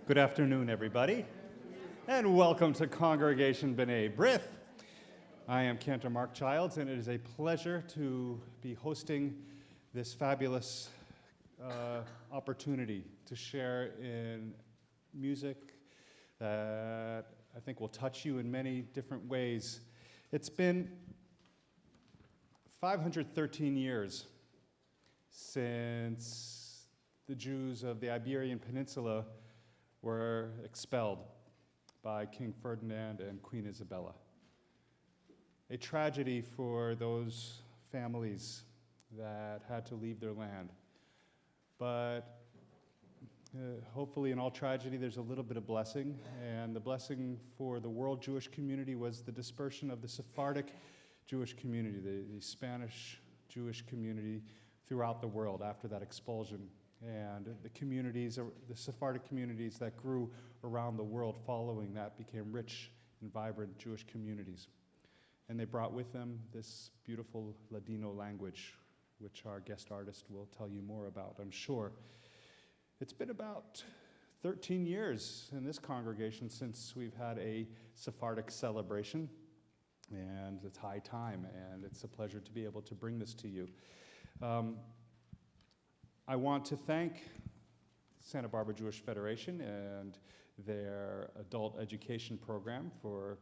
Good afternoon, everybody, and welcome to Congregation B'nai B'rith. I am Cantor Mark Childs, and it is a pleasure to be hosting this fabulous opportunity to share in music that I think will touch you in many different ways. It's been 513 years since the Jews of the Iberian Peninsula were expelled by King Ferdinand and Queen Isabella. A tragedy for those families that had to leave their land. But hopefully in all tragedy there's a little bit of blessing, and the blessing for the world Jewish community was the dispersion of the Sephardic Jewish community, the Spanish Jewish community throughout the world after that expulsion. And the communities, the Sephardic communities that grew around the world following that became rich and vibrant Jewish communities. And they brought with them this beautiful Ladino language, which our guest artist will tell you more about, I'm sure. It's been about 13 years in this congregation since we've had a Sephardic celebration, and it's high time, and it's a pleasure to be able to bring this to you. I want to thank Santa Barbara Jewish Federation and their adult education program for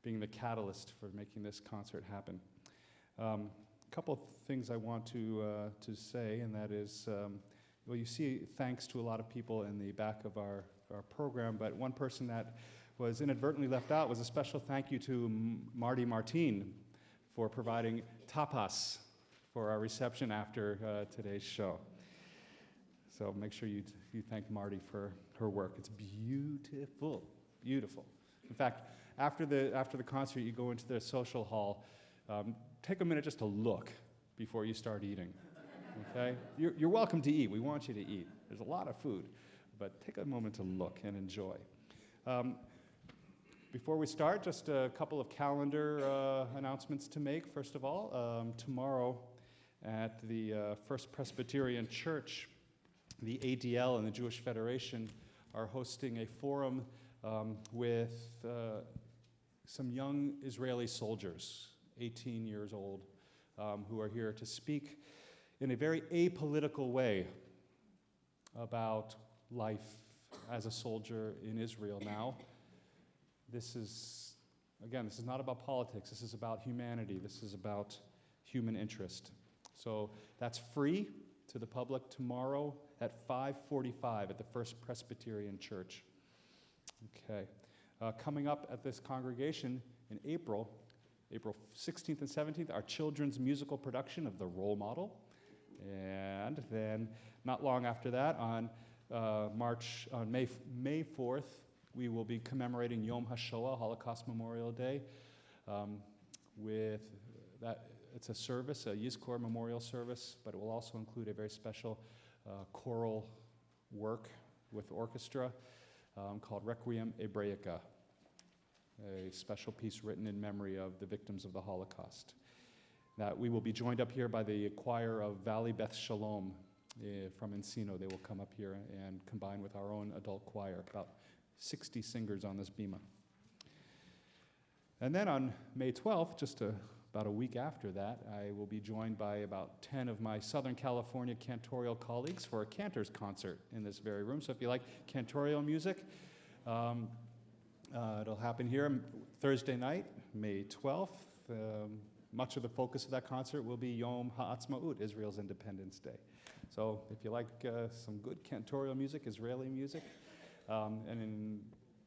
being the catalyst for making this concert happen. A couple of things I want to say, and that is, well, you see thanks to a lot of people in the back of our program, but one person that was inadvertently left out was a special thank you to Marty Martin for providing tapas for our reception after today's show. So make sure you thank Marty for her work. It's beautiful, beautiful. In fact, after the concert, you go into the social hall. Take a minute just to look before you start eating. Okay? You're welcome to eat. We want you to eat. There's a lot of food, but take a moment to look and enjoy. Before we start, just a couple of calendar announcements to make. First of all, tomorrow at the First Presbyterian Church, the ADL and the Jewish Federation are hosting a forum with some young Israeli soldiers, 18 years old, who are here to speak in a very apolitical way about life as a soldier in Israel now. This is not about politics. This is about humanity. This is about human interest. So that's free to the public tomorrow at 5:45 at the First Presbyterian Church. Okay. Coming up at this congregation in April 16th and 17th, our children's musical production of The Role Model. And then not long after that, on May 4th, we will be commemorating Yom HaShoah, Holocaust Memorial Day, with that. It's a service, a Yizkor memorial service, but it will also include a very special choral work with orchestra called Requiem Hebraica, a special piece written in memory of the victims of the Holocaust. That we will be joined up here by the choir of Valley Beth Shalom from Encino. They will come up here and combine with our own adult choir, about 60 singers on this bima. And then on May 12th, about a week after that, I will be joined by about 10 of my Southern California cantorial colleagues for a Cantor's concert in this very room. So if you like cantorial music, it'll happen here Thursday night, May 12th. Much of the focus of that concert will be Yom HaAtzmaut, Israel's Independence Day. So if you like some good cantorial music, Israeli music,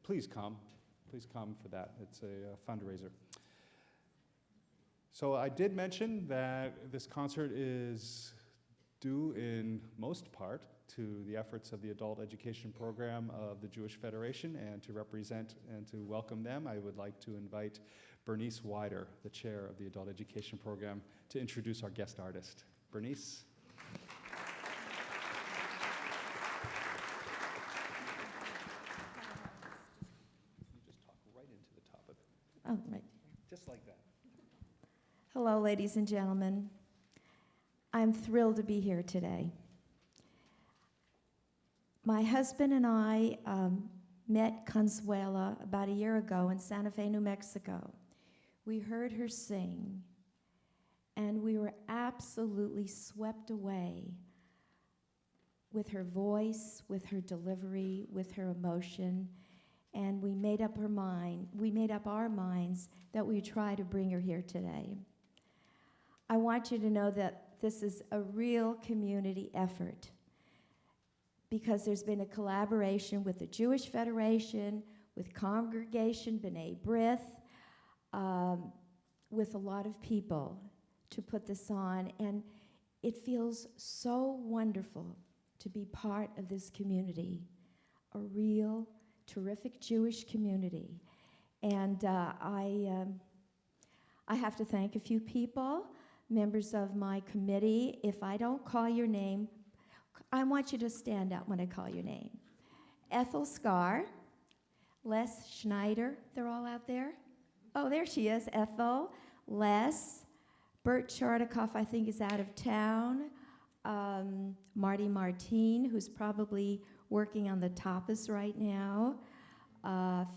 please come for that. It's a fundraiser. So I did mention that this concert is due in most part to the efforts of the adult education program of the Jewish Federation, and to represent and to welcome them, I would like to invite Bernice Wider, the chair of the adult education program, to introduce our guest artist. Bernice. You just talk right into the top of it. Oh, right. Just like that. Hello, ladies and gentlemen. I'm thrilled to be here today. My husband and I met Consuelo about a year ago in Santa Fe, New Mexico. We heard her sing, and we were absolutely swept away with her voice, with her delivery, with her emotion, and we made up our minds that we would try to bring her here today. I want you to know that this is a real community effort, because there's been a collaboration with the Jewish Federation, with Congregation B'nai B'rith, with a lot of people to put this on, and it feels so wonderful to be part of this community, a real terrific Jewish community. And I have to thank a few people, members of my committee. If I don't call your name, I want you to stand up when I call your name. Ethel Scar, Les Schneider, they're all out there. Oh, there she is, Ethel, Les, Bert Chartikoff, I think is out of town, Marty Martine, who's probably working on the tapas right now,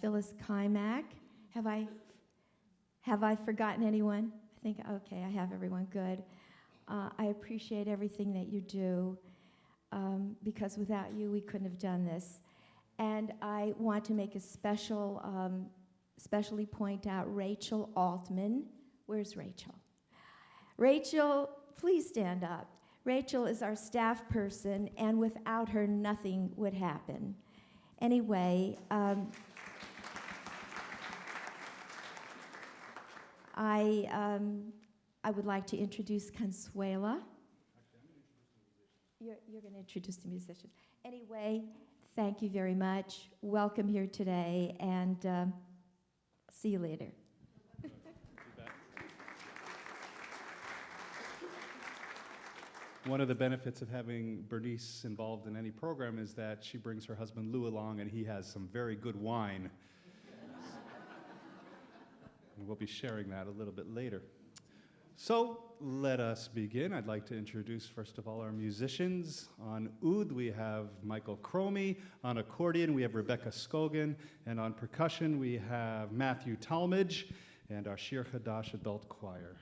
Phyllis Kimak. Have I forgotten anyone? I think, okay, I have everyone, good. I appreciate everything that you do, because without you, we couldn't have done this. And I want to make a especially point out Rachel Altman. Where's Rachel? Rachel, please stand up. Rachel is our staff person, and without her, nothing would happen. Anyway, I would like to introduce Consuelo. You're going to introduce the musicians. Anyway, thank you very much. Welcome here today, and see you later. One of the benefits of having Bernice involved in any program is that she brings her husband Lou along, and he has some very good wine. And we'll be sharing that a little bit later. So let us begin. I'd like to introduce, first of all, our musicians. On oud, we have Michael Cromie. On accordion, we have Rebecca Scogan. And on percussion, we have Matthew Talmadge and our Shir Chadash Adult Choir.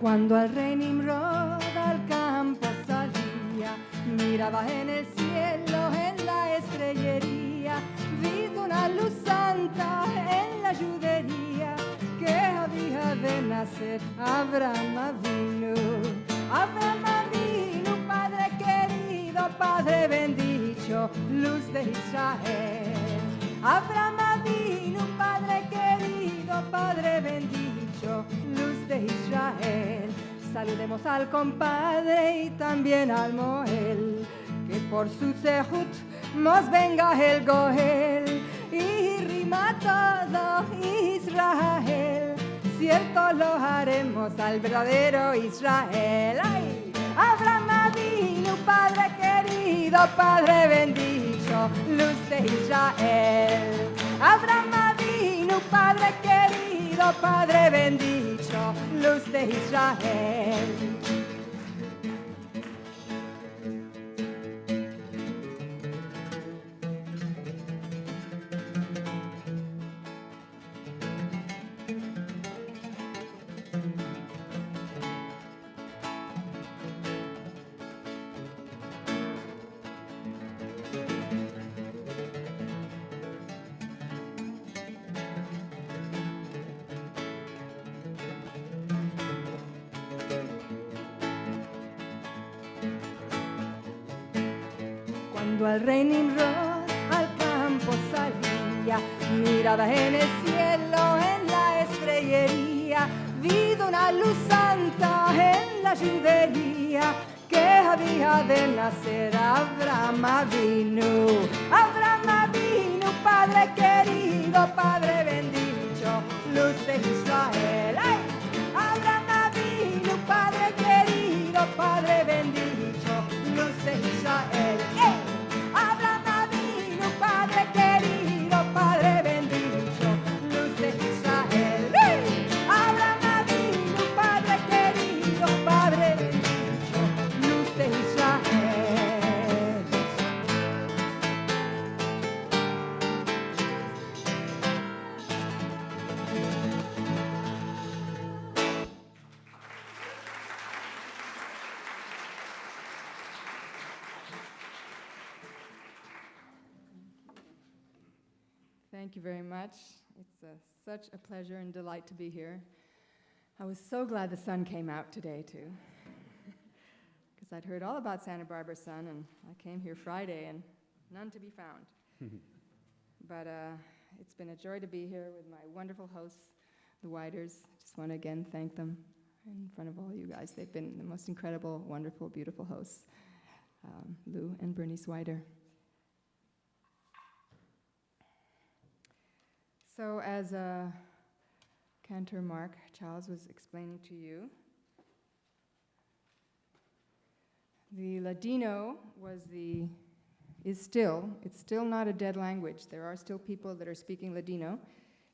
Cuando el rey Nimrod al campo salía, miraba en el cielo, en la estrellería, visto una luz santa en la judería, que había de nacer Abraham Avinu. Abraham Avinu, Padre querido, Padre bendito, luz de Israel. Abraham Avinu, Padre querido, Padre bendito, luz de Israel. Saludemos al compadre y también al Moel, que por su zehut nos venga el Goel. Y rima todo Israel, cierto lo haremos al verdadero Israel. ¡Ay! Abraham Avinu, Padre querido, Padre bendito, luz de Israel. Abraham Avinu, Padre querido, Padre bendito, luz de Israel. Cuando el rey Nimrod al campo salía, miraba en el cielo, en la estrellería, vido una luz santa en la lluvería, que había de nacer Abraham Avinu. Abraham Avinu, Padre querido, Padre bendito, luz de Israel. ¡Ay! Abraham Avinu, Padre querido, Padre bendito, luz de Israel. ¡Ey! Abraham Avinu, Padre querido, Padre bendito, luz de Israel. ¡Ey! Abraham Avinu, Padre querido, Padre bendito, luz de Israel. Thank you very much. It's such a pleasure and delight to be here. I was so glad the sun came out today, too, because I'd heard all about Santa Barbara's sun, and I came here Friday, and none to be found. But it's been a joy to be here with my wonderful hosts, the Widers. Just want to again thank them in front of all you guys. They've been the most incredible, wonderful, beautiful hosts, Lou and Bernice Wider. So as Cantor Mark Charles was explaining to you, the Ladino it's still not a dead language. There are still people that are speaking Ladino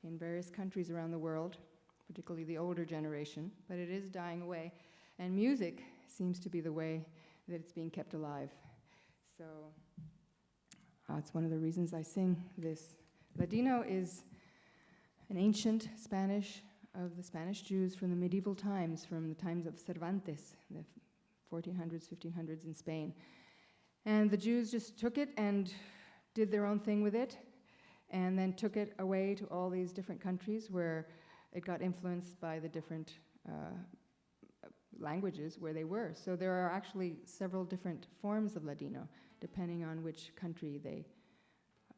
in various countries around the world, particularly the older generation, but it is dying away. And music seems to be the way that it's being kept alive. So it's one of the reasons I sing this. Ladino is an ancient Spanish of the Spanish Jews from the medieval times, from the times of Cervantes, the 1400s, 1500s in Spain. And the Jews just took it and did their own thing with it, and then took it away to all these different countries where it got influenced by the different languages where they were. So there are actually several different forms of Ladino, depending on which country they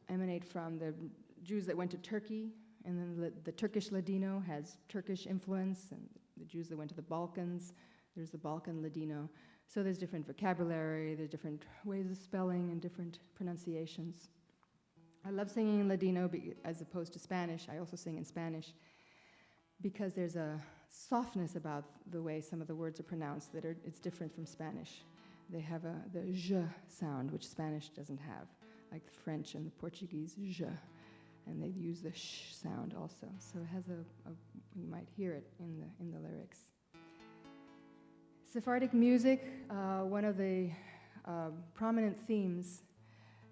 emanate from. The Jews that went to Turkey, and then the Turkish Ladino has Turkish influence, and the Jews that went to the Balkans, there's the Balkan Ladino. So there's different vocabulary, there's different ways of spelling and different pronunciations. I love singing in Ladino as opposed to Spanish. I also sing in Spanish because there's a softness about the way some of the words are pronounced that it's different from Spanish. They have the je sound, which Spanish doesn't have, like the French and the Portuguese, je. And they use the sh sound also. So it has you might hear it in the lyrics. Sephardic music, one of the prominent themes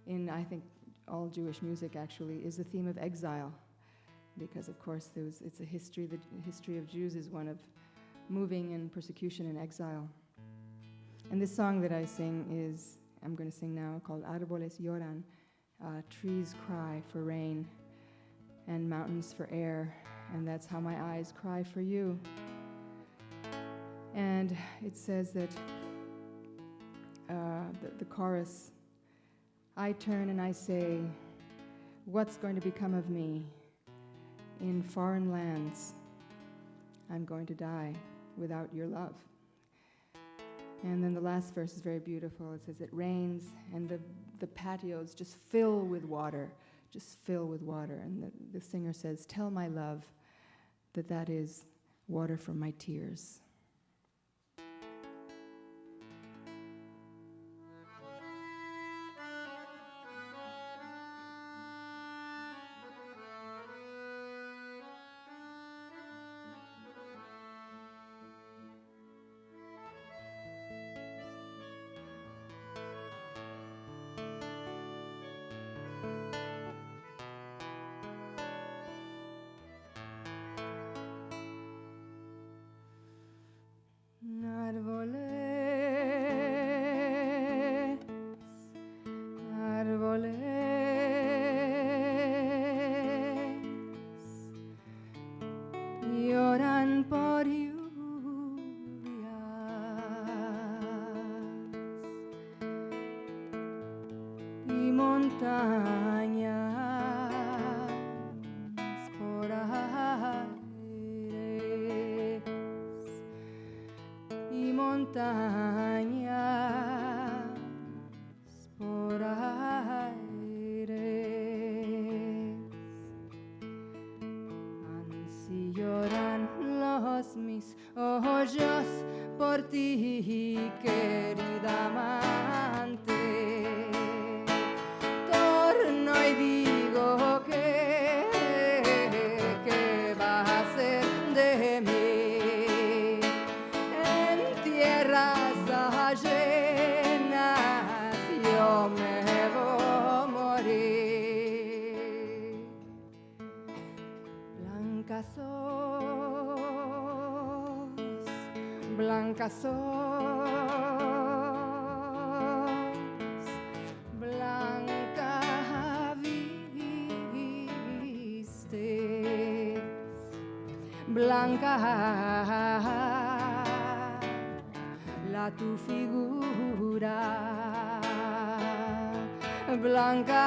in, I think, all Jewish music actually, is the theme of exile. Because of course it's a history, the history of Jews is one of moving and persecution and exile. And this song that I sing I'm going to sing now, called Árboles lloran, trees cry for rain, and mountains for air, and that's how my eyes cry for you. And it says that, the chorus, I turn and I say, what's going to become of me? In foreign lands, I'm going to die without your love. And then the last verse is very beautiful. It says, it rains, and the patios just fill with water. And the singer says, tell my love that is water from my tears. montañas por aires y montañas por aires. Así lloran los mis ojos por ti, querida amante. Torno y digo que va a ser de mí en tierras ajenas. Yo me voy a morir. Blanca sos, blanca sos, blanca vistes, blanca la tu figura, blanca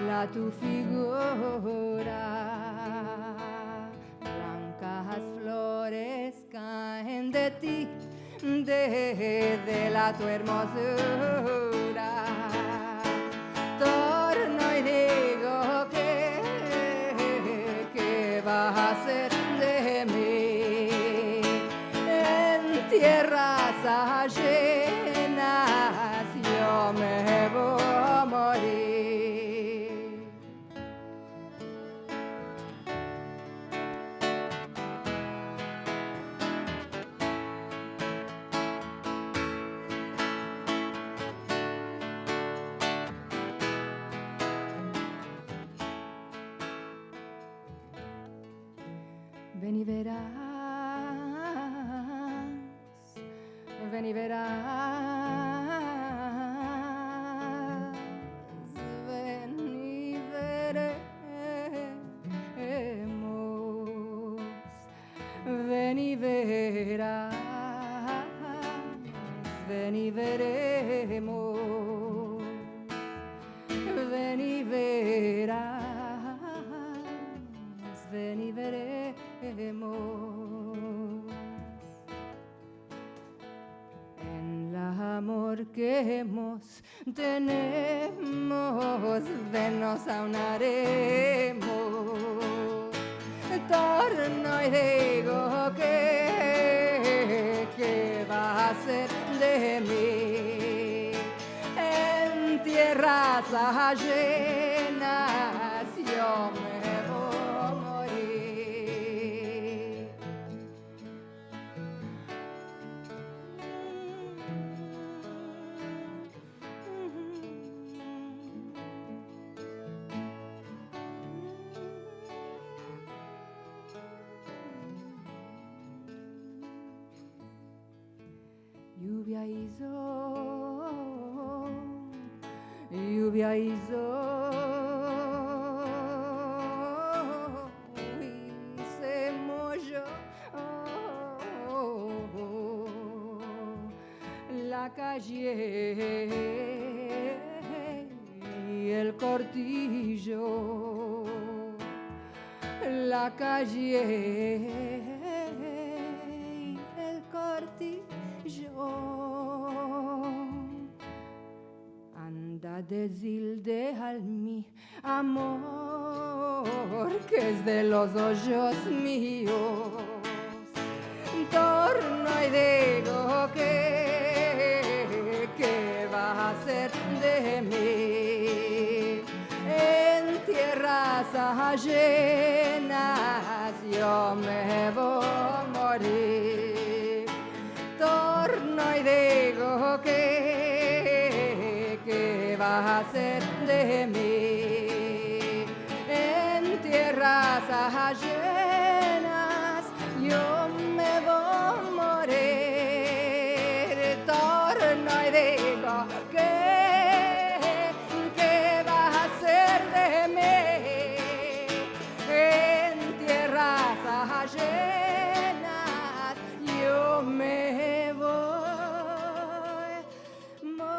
la tu figura. Blancas flores caen de ti, de la tu hermosura. Torno y digo que vas a ser de mí en tierras ajenas. Yo me voy a morir. Ven y verás, ven y verás, ven y veremos, ven y verás, ven y veremos, ven y verás, ven y veremos. En el amor que hemos tenemos, ven nos aunaremos. Torno y digo que va a ser de mí en tierras ajenas. Yo me voy a morir. Lluvia y sol, lluvia y sol, y se mojó la calle y el cortillo, la calle y el cortillo. Anda decirle al mi amor que es de los ojos míos. Torno y digo que va a ser de mí en tierras ajenas. Yo me voy a morir. Torno y digo que va a ser de mí en tierras ajenas. Yo me voy a morir. Torno y digo que va a ser de mí en tierras ajenas. Yo me voy a morir.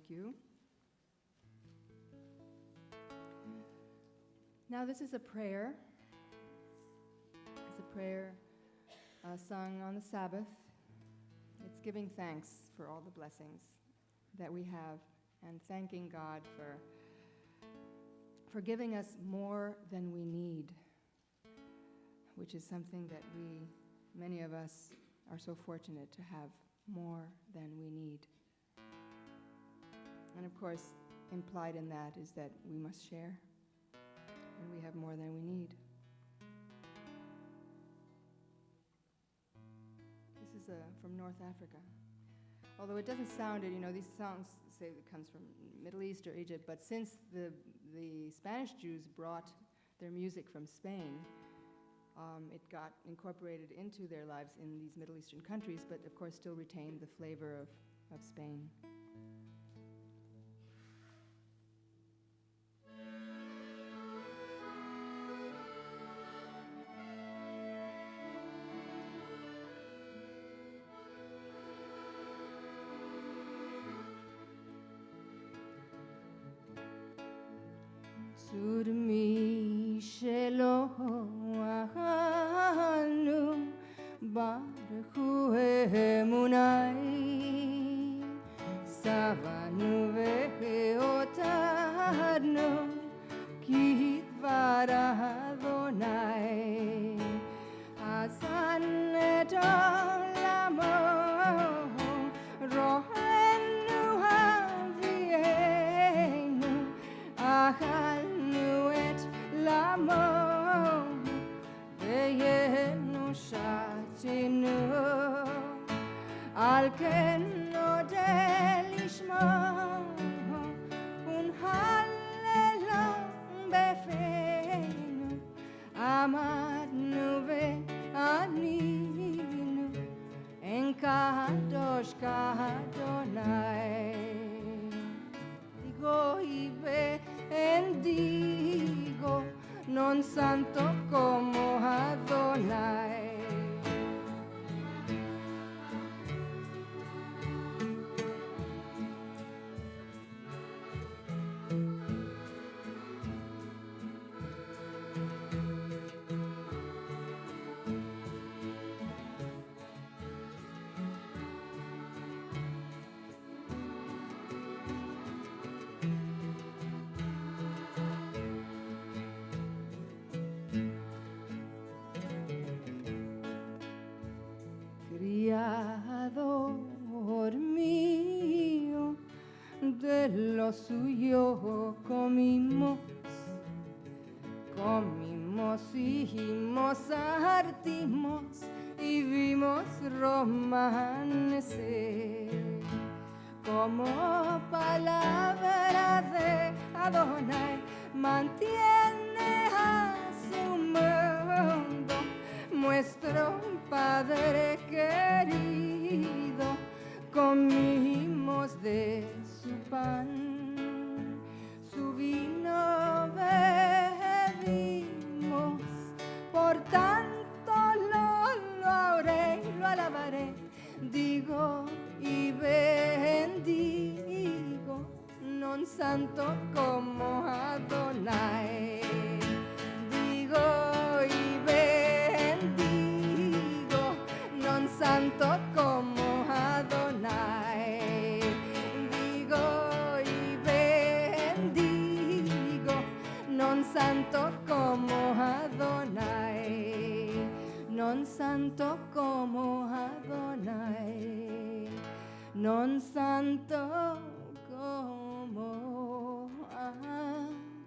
Thank you. Now this is a prayer. It's a prayer sung on the Sabbath. It's giving thanks for all the blessings that we have and thanking God for giving us more than we need, which is something that many of us are so fortunate to have more than we need. And of course, implied in that is that we must share, and we have more than we need. This is from North Africa. Although it doesn't sound it, these songs say it comes from Middle East or Egypt, but since the Spanish Jews brought their music from Spain, it got incorporated into their lives in these Middle Eastern countries, but of course still retained the flavor of Spain. Surmi shelo ahanu barhu emunai savanu ve'otarnu ki varadonai asan etolamo rohenu havienu ahal L'amor veyenu shatinu al keno delishmo un hallelon befenu amadnu ve'aninu en kadosh kadonai digo y bendigo non santo como Adonai. Criador mío, de lo suyo comimos y hartimos y vimos romanecer como palabra de Adonai mantiene a su mundo nuestro Padre querido, comimos de su pan, su vino bebimos, por tanto lo haré, lo alabaré, digo y bendigo, non santo como Adonai, digo y bendigo, non santo como Adonai, digo y bendigo, non santo como Adonai, non santo como Adonai, non santo como Adonai.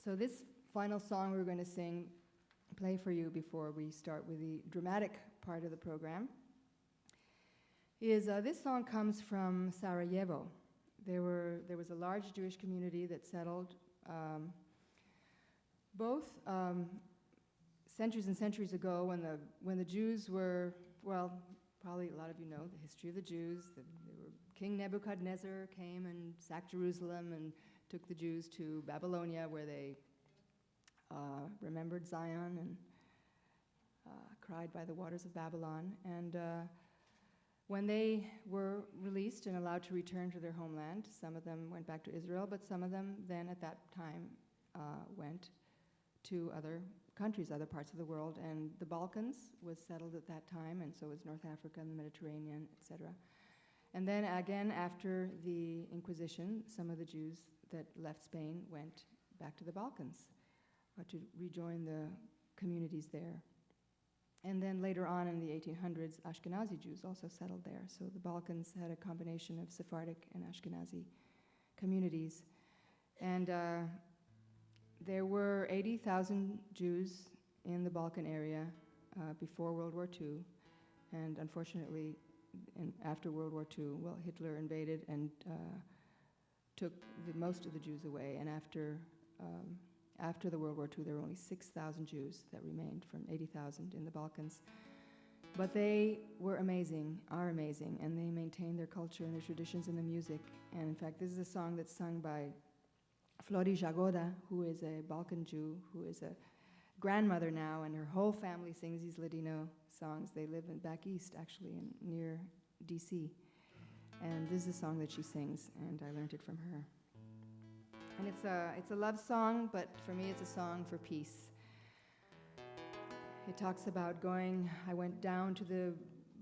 So this final song we're going to play for you before we start with the dramatic part of the program, this song comes from Sarajevo. There was a large Jewish community that settled both centuries and centuries ago when the Jews were, well, probably a lot of you know the history of the Jews. King Nebuchadnezzar came and sacked Jerusalem and took the Jews to Babylonia, where they remembered Zion and cried by the waters of Babylon. And when they were released and allowed to return to their homeland, some of them went back to Israel, but some of them then at that time went to other countries, other parts of the world. And the Balkans was settled at that time, and so was North Africa and the Mediterranean, etc. And then again, after the Inquisition, some of the Jews that left Spain went back to the Balkans to rejoin the communities there. And then later on in the 1800s, Ashkenazi Jews also settled there. So the Balkans had a combination of Sephardic and Ashkenazi communities. And there were 80,000 Jews in the Balkan area before World War II. And unfortunately, after World War II, well, Hitler invaded and took most of the Jews away. And after the World War II, there were only 6,000 Jews that remained from 80,000 in the Balkans. But they were amazing, are amazing, and they maintained their culture and their traditions and the music. And in fact, this is a song that's sung by Flori Jagoda, who is a Balkan Jew, who is a grandmother now, and her whole family sings these Ladino songs. They live back east, actually, near DC. And this is a song that she sings, and I learned it from her. And it's a love song, but for me it's a song for peace. It talks about I went down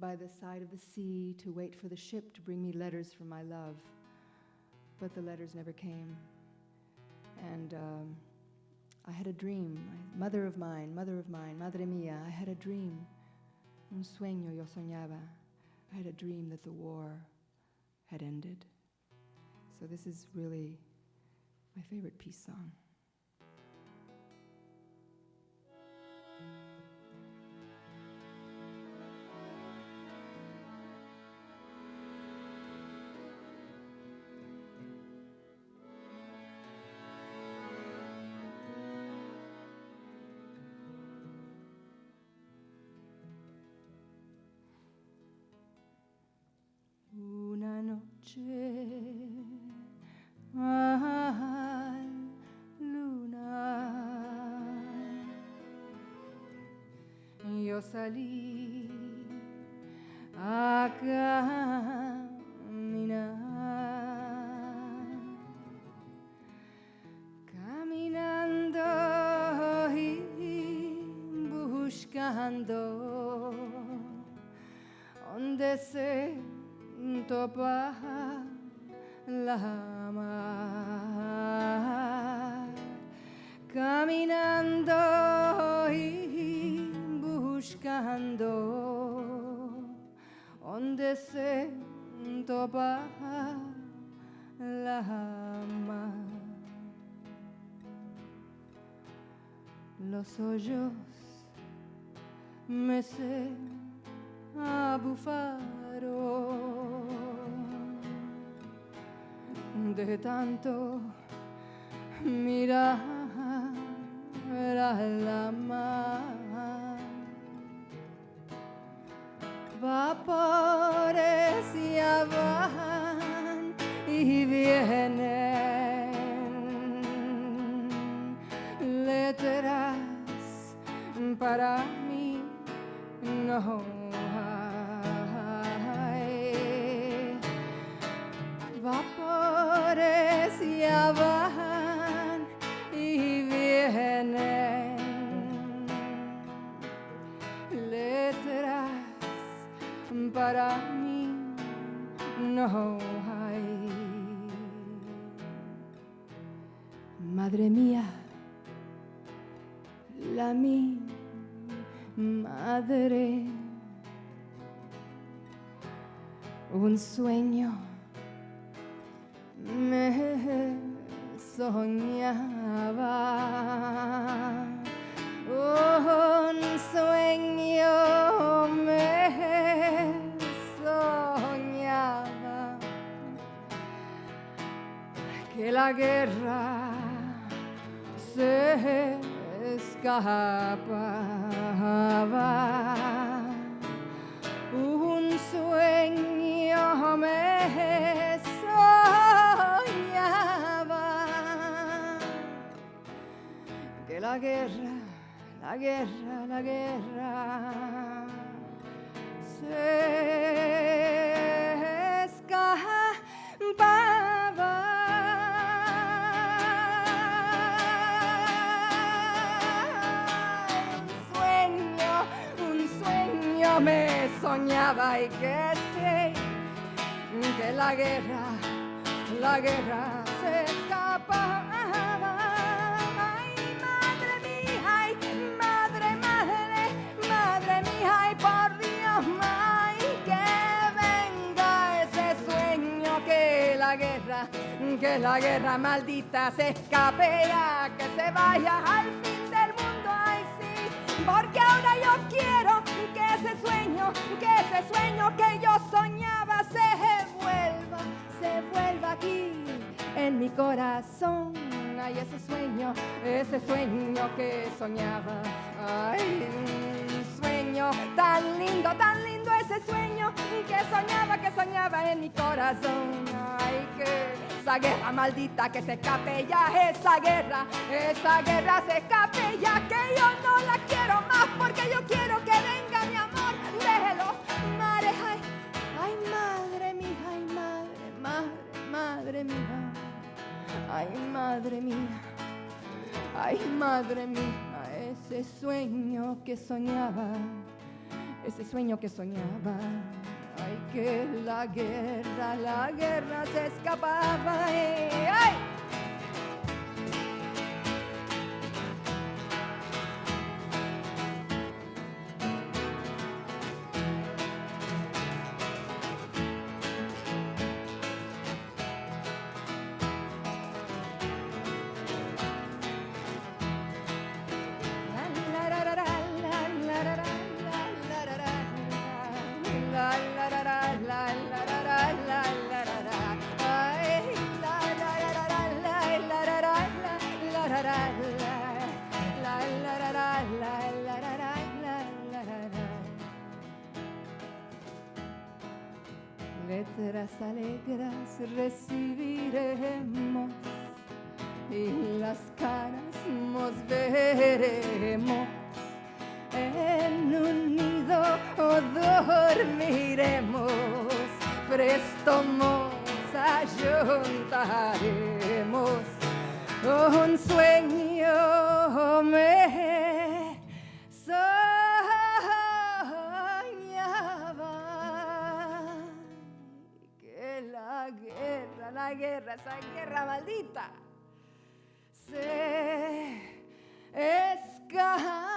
by the side of the sea to wait for the ship to bring me letters from my love, but the letters never came. And I had a dream, mother of mine, madre mia, I had a dream, un sueño yo soñaba. I had a dream that the war had ended. So this is really my favorite peace song. Una noche al luna yo salí a caminar, caminando y buscando donde se topa la mar, caminando y buscando donde se topa la mar. Los hoyos me se abufaron de tanto mirar a la mar. Vapores ya van y vienen, letras para mí no hay. Vapores ya van y vienen, letras para mí no hay. Madre mía, mi madre, un sueño me soñaba, un sueño me soñaba, que la guerra se escapaba, un sueño me soñaba que la guerra se escapaba. Un sueño me soñaba y que sé que la guerra se escapaba. Ay, madre mía, ay, madre mía, ay, por Dios, ay, que venga ese sueño, que la guerra maldita se escape ya, que se vaya al fin del mundo, ay, sí, porque ahora yo quiero que ese sueño que yo soñaba se vuelva aquí en mi corazón. Ay, ese sueño que soñaba. Ay, un sueño tan lindo ese sueño que soñaba en mi corazón. Ay, que esa guerra maldita que se escape ya, esa guerra se escape ya, que yo no la quiero más, porque yo quiero que venga mi amor de los mares. Ay, madre mía, ay, madre mía, ay, madre mía, ay, madre mía, ese sueño que soñaba, ay, que la guerra se escapaba, ay. Letras alegres recibiremos y las caras nos veremos. En un nido dormiremos, presto nos ayuntaremos. Un sueño me soñaba que esa guerra maldita se escapaba.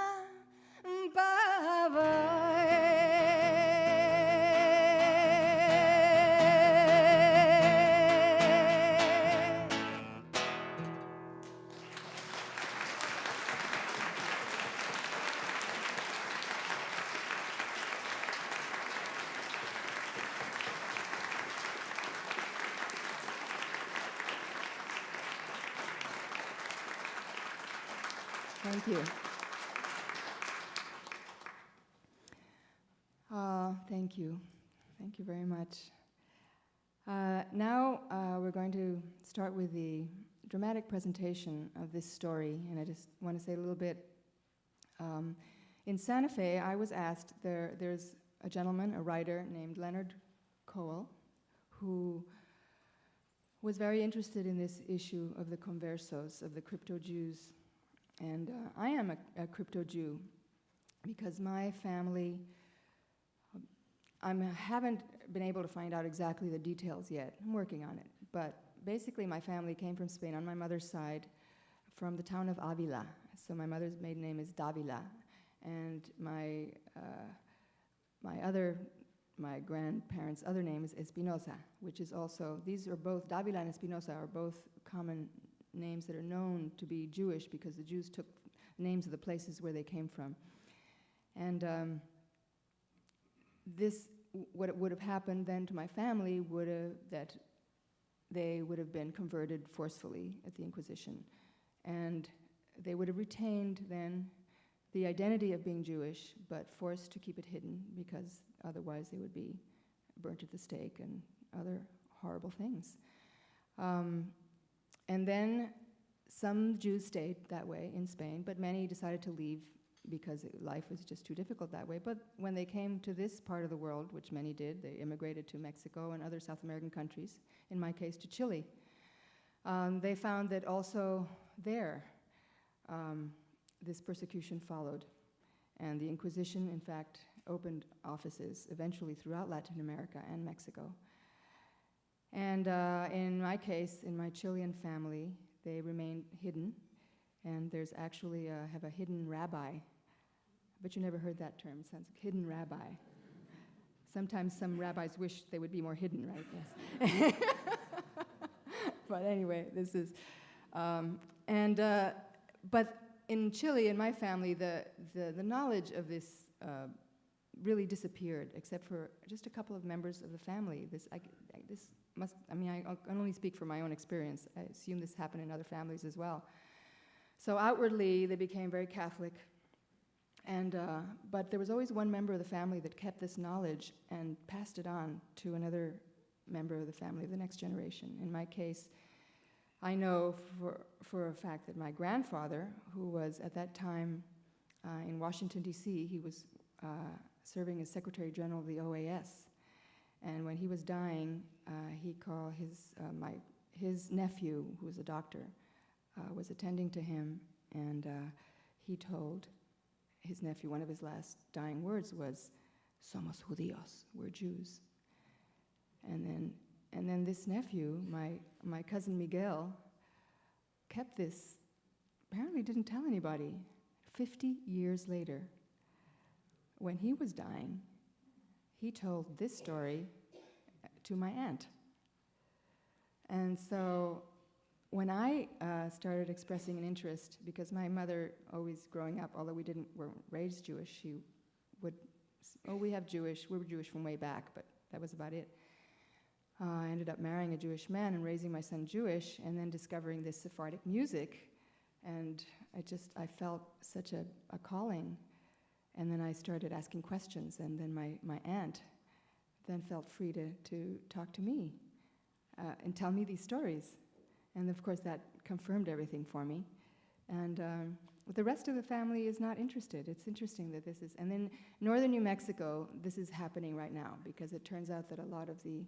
Thank you. Thank you. Thank you very much. Now we're going to start with the dramatic presentation of this story, and I just want to say a little bit. In Santa Fe, I was asked, there's a gentleman, a writer named Leonard Coel, who was very interested in this issue of the conversos, of the crypto-Jews. And I am a crypto-Jew because my family, I haven't been able to find out exactly the details yet. I'm working on it. But basically my family came from Spain on my mother's side, from the town of Avila. So my mother's maiden name is Davila. And my grandparents' other name is Espinosa, which is also, these are both, Davila and Espinosa are both common names that are known to be Jewish because the Jews took names of the places where they came from. And what would have happened then to my family that they would have been converted forcefully at the Inquisition. And they would have retained then the identity of being Jewish, but forced to keep it hidden because otherwise they would be burnt at the stake and other horrible things. And then some Jews stayed that way in Spain, but many decided to leave because life was just too difficult that way. But when they came to this part of the world, which many did, they immigrated to Mexico and other South American countries, in my case to Chile. They found that also there, this persecution followed. And the Inquisition, in fact, opened offices eventually throughout Latin America and Mexico. And in my case, in my Chilean family, they remained hidden. And there's actually, have a hidden rabbi. But you never heard that term, sounds like hidden rabbi. Sometimes some rabbis wish they would be more hidden, right? Yes. But anyway, this is, but in Chile, in my family, the knowledge of this really disappeared, except for just a couple of members of the family. I can only speak from my own experience. I assume this happened in other families as well. So outwardly, they became very Catholic, but there was always one member of the family that kept this knowledge and passed it on to another member of the family, the next generation. In my case, I know for a fact that my grandfather, who was at that time in Washington, D.C., he was serving as Secretary General of the OAS. And when he was dying, he called his nephew, who was a doctor, was attending to him, and he told his nephew, one of his last dying words was, "Somos judíos," we're Jews. And then this nephew, my cousin Miguel, kept this, apparently didn't tell anybody. 50 years later, when he was dying, he told this story to my aunt. And so when I started expressing an interest, because my mother always growing up, although weren't raised Jewish, she would, we we're Jewish from way back, but that was about it. I ended up marrying a Jewish man and raising my son Jewish, and then discovering this Sephardic music, and I felt such a calling. And then I started asking questions, and then my aunt then felt free to talk to me and tell me these stories. And of course that confirmed everything for me. And the rest of the family is not interested. It's interesting that this is, and then northern New Mexico, this is happening right now, because it turns out that a lot of the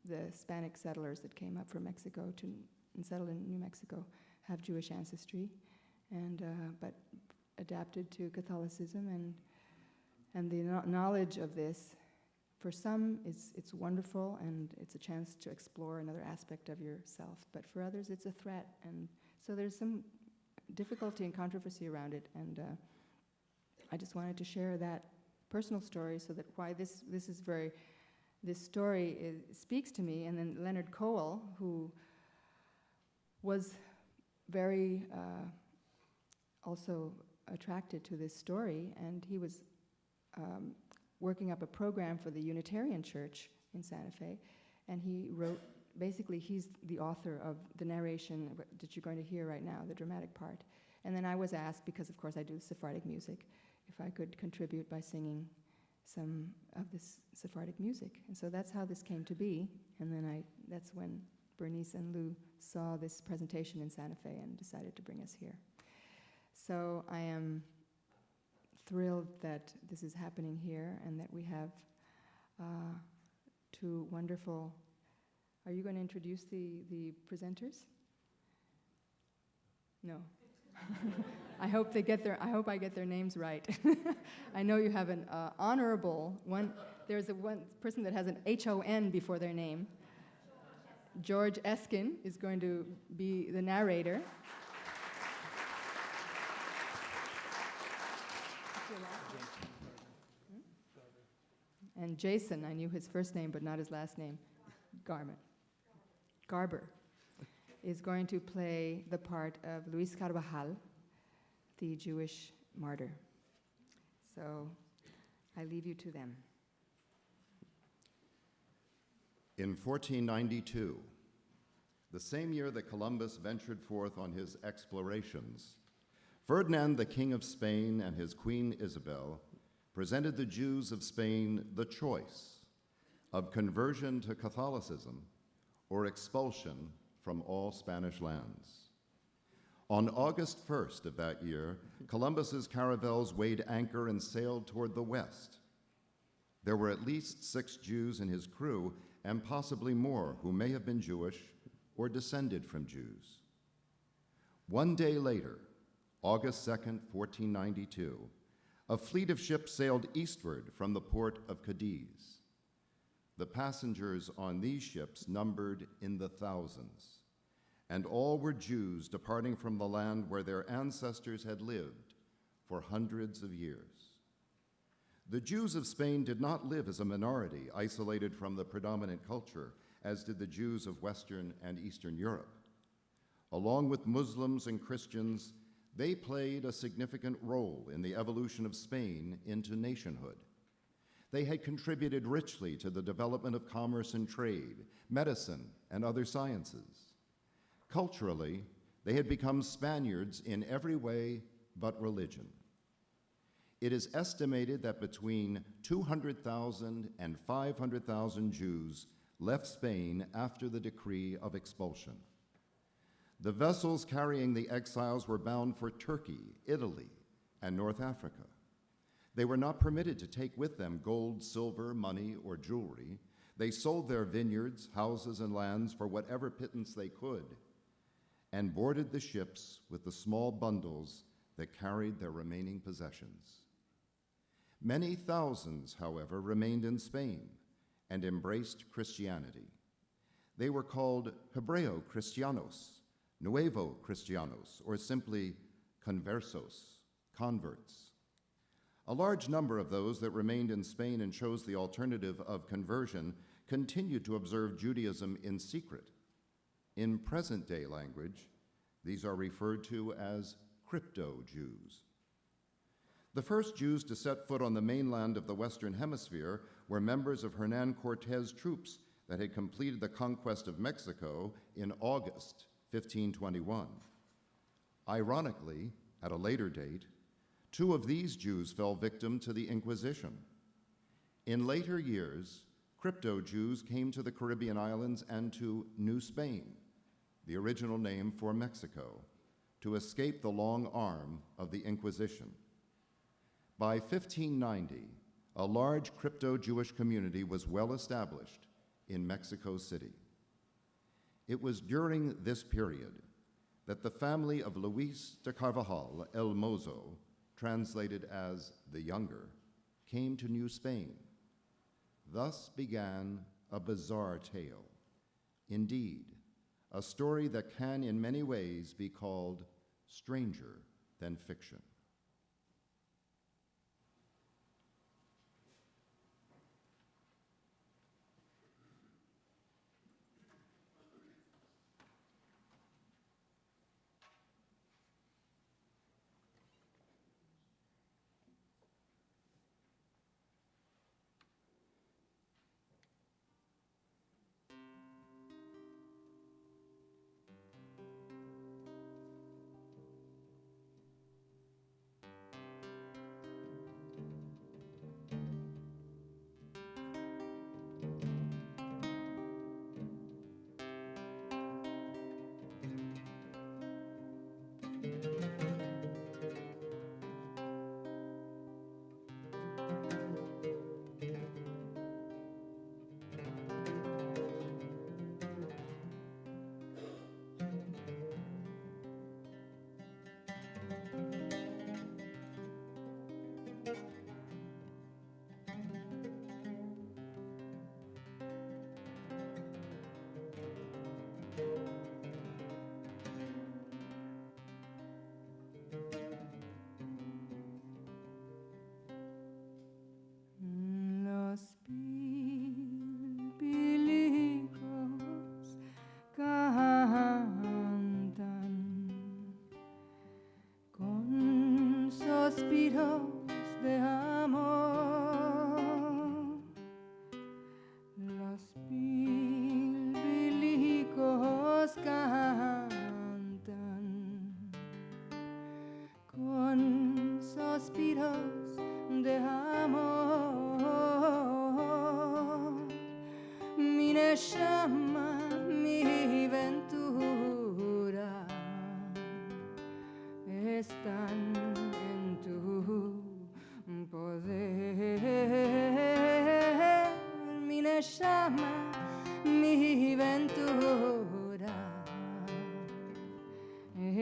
Hispanic settlers that came up from Mexico and settled in New Mexico have Jewish ancestry, and but adapted to Catholicism, and the knowledge of this, for some, it's wonderful, and it's a chance to explore another aspect of yourself, but for others, it's a threat, and so there's some difficulty and controversy around it, and I just wanted to share that personal story, so that why this story speaks to me. And then Leonard Cohen, who was very also attracted to this story, and he was working up a program for the Unitarian Church in Santa Fe, and he wrote, basically he's the author of the narration that you're going to hear right now, the dramatic part. And then I was asked, because of course I do Sephardic music, if I could contribute by singing some of this Sephardic music. And so that's how this came to be, and then that's when Bernice and Lou saw this presentation in Santa Fe and decided to bring us here. So I am thrilled that this is happening here, and that we have two wonderful. Are you going to introduce the presenters? No. I hope I get their names right. I know you have an honorable one. There's one person that has an H-O-N before their name. George Eskin is going to be the narrator. And Jason, I knew his first name but not his last name, Garber, is going to play the part of Luis Carvajal, the Jewish martyr. So I leave you to them. In 1492, the same year that Columbus ventured forth on his explorations, Ferdinand, the King of Spain, and his Queen Isabel presented the Jews of Spain the choice of conversion to Catholicism or expulsion from all Spanish lands. On August 1st of that year, Columbus's caravels weighed anchor and sailed toward the west. There were at least 6 Jews in his crew, and possibly more who may have been Jewish or descended from Jews. One day later, August 2nd, 1492, a fleet of ships sailed eastward from the port of Cadiz. The passengers on these ships numbered in the thousands, and all were Jews departing from the land where their ancestors had lived for hundreds of years. The Jews of Spain did not live as a minority isolated from the predominant culture, as did the Jews of Western and Eastern Europe. Along with Muslims and Christians, they played a significant role in the evolution of Spain into nationhood. They had contributed richly to the development of commerce and trade, medicine, and other sciences. Culturally, they had become Spaniards in every way but religion. It is estimated that between 200,000 and 500,000 Jews left Spain after the decree of expulsion. The vessels carrying the exiles were bound for Turkey, Italy, and North Africa. They were not permitted to take with them gold, silver, money, or jewelry. They sold their vineyards, houses, and lands for whatever pittance they could, and boarded the ships with the small bundles that carried their remaining possessions. Many thousands, however, remained in Spain and embraced Christianity. They were called Hebreo Cristianos, Nuevo Cristianos, or simply conversos, converts. A large number of those that remained in Spain and chose the alternative of conversion continued to observe Judaism in secret. In present-day language, these are referred to as crypto-Jews. The first Jews to set foot on the mainland of the Western Hemisphere were members of Hernán Cortés' troops that had completed the conquest of Mexico in August 1521. Ironically, at a later date, 2 of these Jews fell victim to the Inquisition. In later years, crypto-Jews came to the Caribbean islands and to New Spain, the original name for Mexico, to escape the long arm of the Inquisition. By 1590, a large crypto-Jewish community was well established in Mexico City. It was during this period that the family of Luis de Carvajal el Mozo, translated as the Younger, came to New Spain. Thus began a bizarre tale. Indeed, a story that can in many ways be called stranger than fiction. Los pilbilicos cantan con suspiros de amor. Los pilbilicos cantan con suspiros de amor.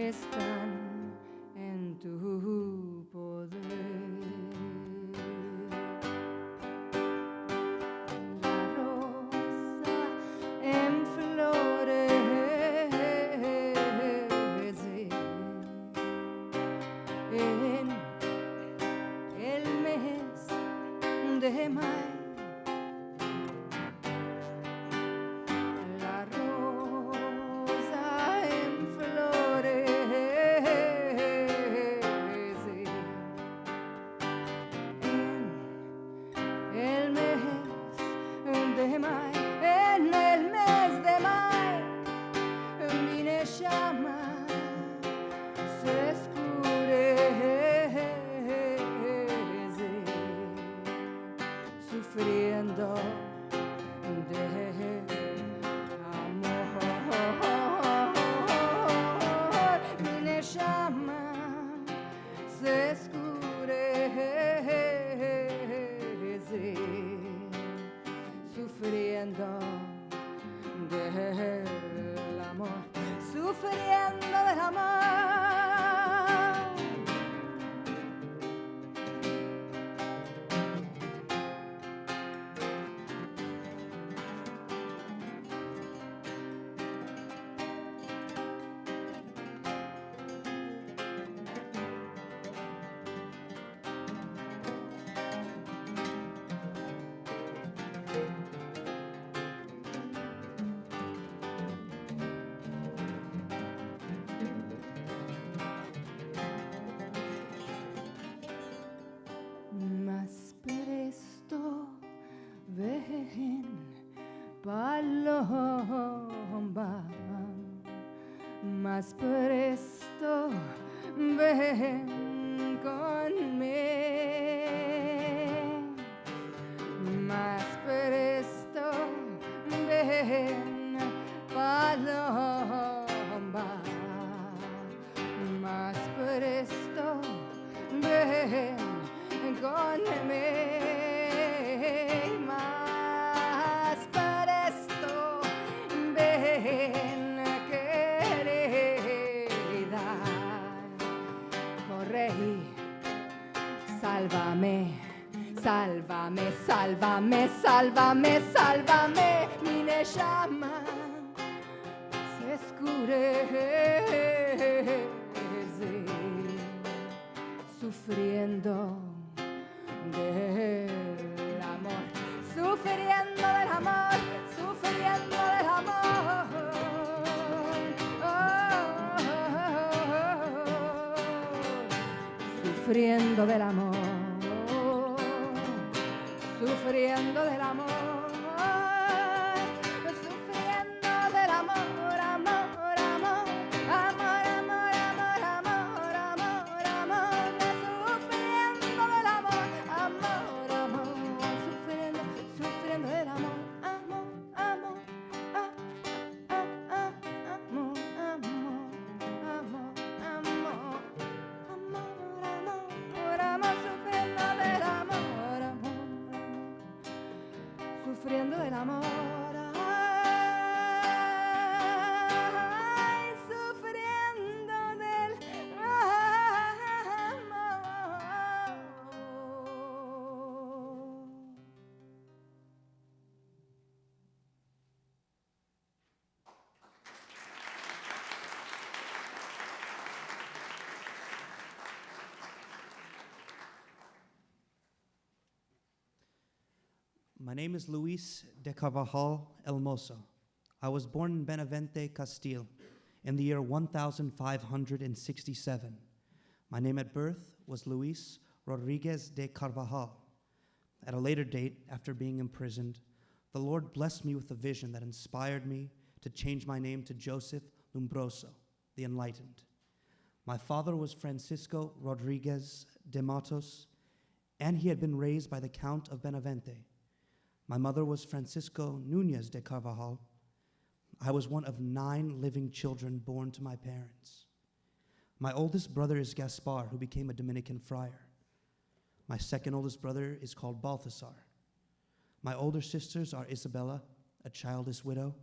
están en tu poder. La rosa en flores en el mes de mayo. La rosa en flores en el mes de mayo. En el mes de mayo vine llama se escurece sufriendo de amor. Vine llama se escurece sufriendo del amor, sufriendo del amor. Más presto ven paloma, más presto ven conmigo, más presto ven paloma, más presto ven conmigo, más presto ven querida, corre y sálvame, sálvame, sálvame, sálvame, sálvame, mi llama se escurece sufriendo del amor, sufriendo del amor, sufriendo del amor. Sufriendo del amor, sufriendo del amor, sufriendo del amor, amor, amor, amor, amor, amor, amor, amor, amor, sufriendo del amor, amor, amor, sufriendo, sufriendo del amor, amor, amor, amor, amor, amor, amor, amor. Amor, amor, sufriendo del amor, amor, sufriendo del amor, ay, sufriendo del amor. My name is Luis de Carvajal Hermoso. I was born in Benavente, Castile, in the year 1567. My name at birth was Luis Rodriguez de Carvajal. At a later date, after being imprisoned, the Lord blessed me with a vision that inspired me to change my name to Joseph Lombroso, the Enlightened. My father was Francisco Rodriguez de Matos, and he had been raised by the Count of Benavente. My mother was Francisco Núñez de Carvajal. I was one of 9 living children born to my parents. My oldest brother is Gaspar, who became a Dominican friar. My second oldest brother is called Balthasar. My older sisters are Isabella, a childless widow,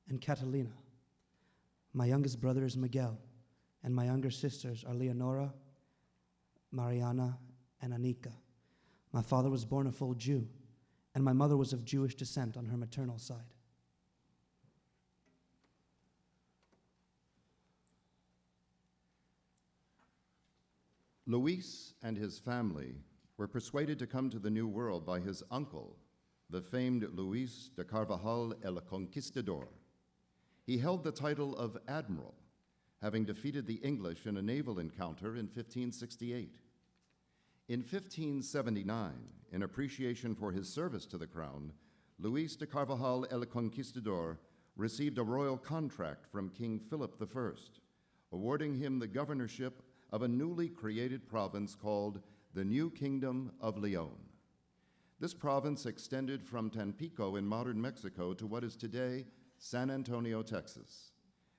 and Catalina. My youngest brother is Miguel, and my younger sisters are Leonora, Mariana, and Anika. My father was born a full Jew, and my mother was of Jewish descent on her maternal side. Luis and his family were persuaded to come to the New World by his uncle, the famed Luis de Carvajal el Conquistador. He held the title of admiral, having defeated the English in a naval encounter in 1568. In 1579, in appreciation for his service to the crown, Luis de Carvajal el Conquistador received a royal contract from King Philip I, awarding him the governorship of a newly created province called the New Kingdom of Leon. This province extended from Tampico in modern Mexico to what is today San Antonio, Texas,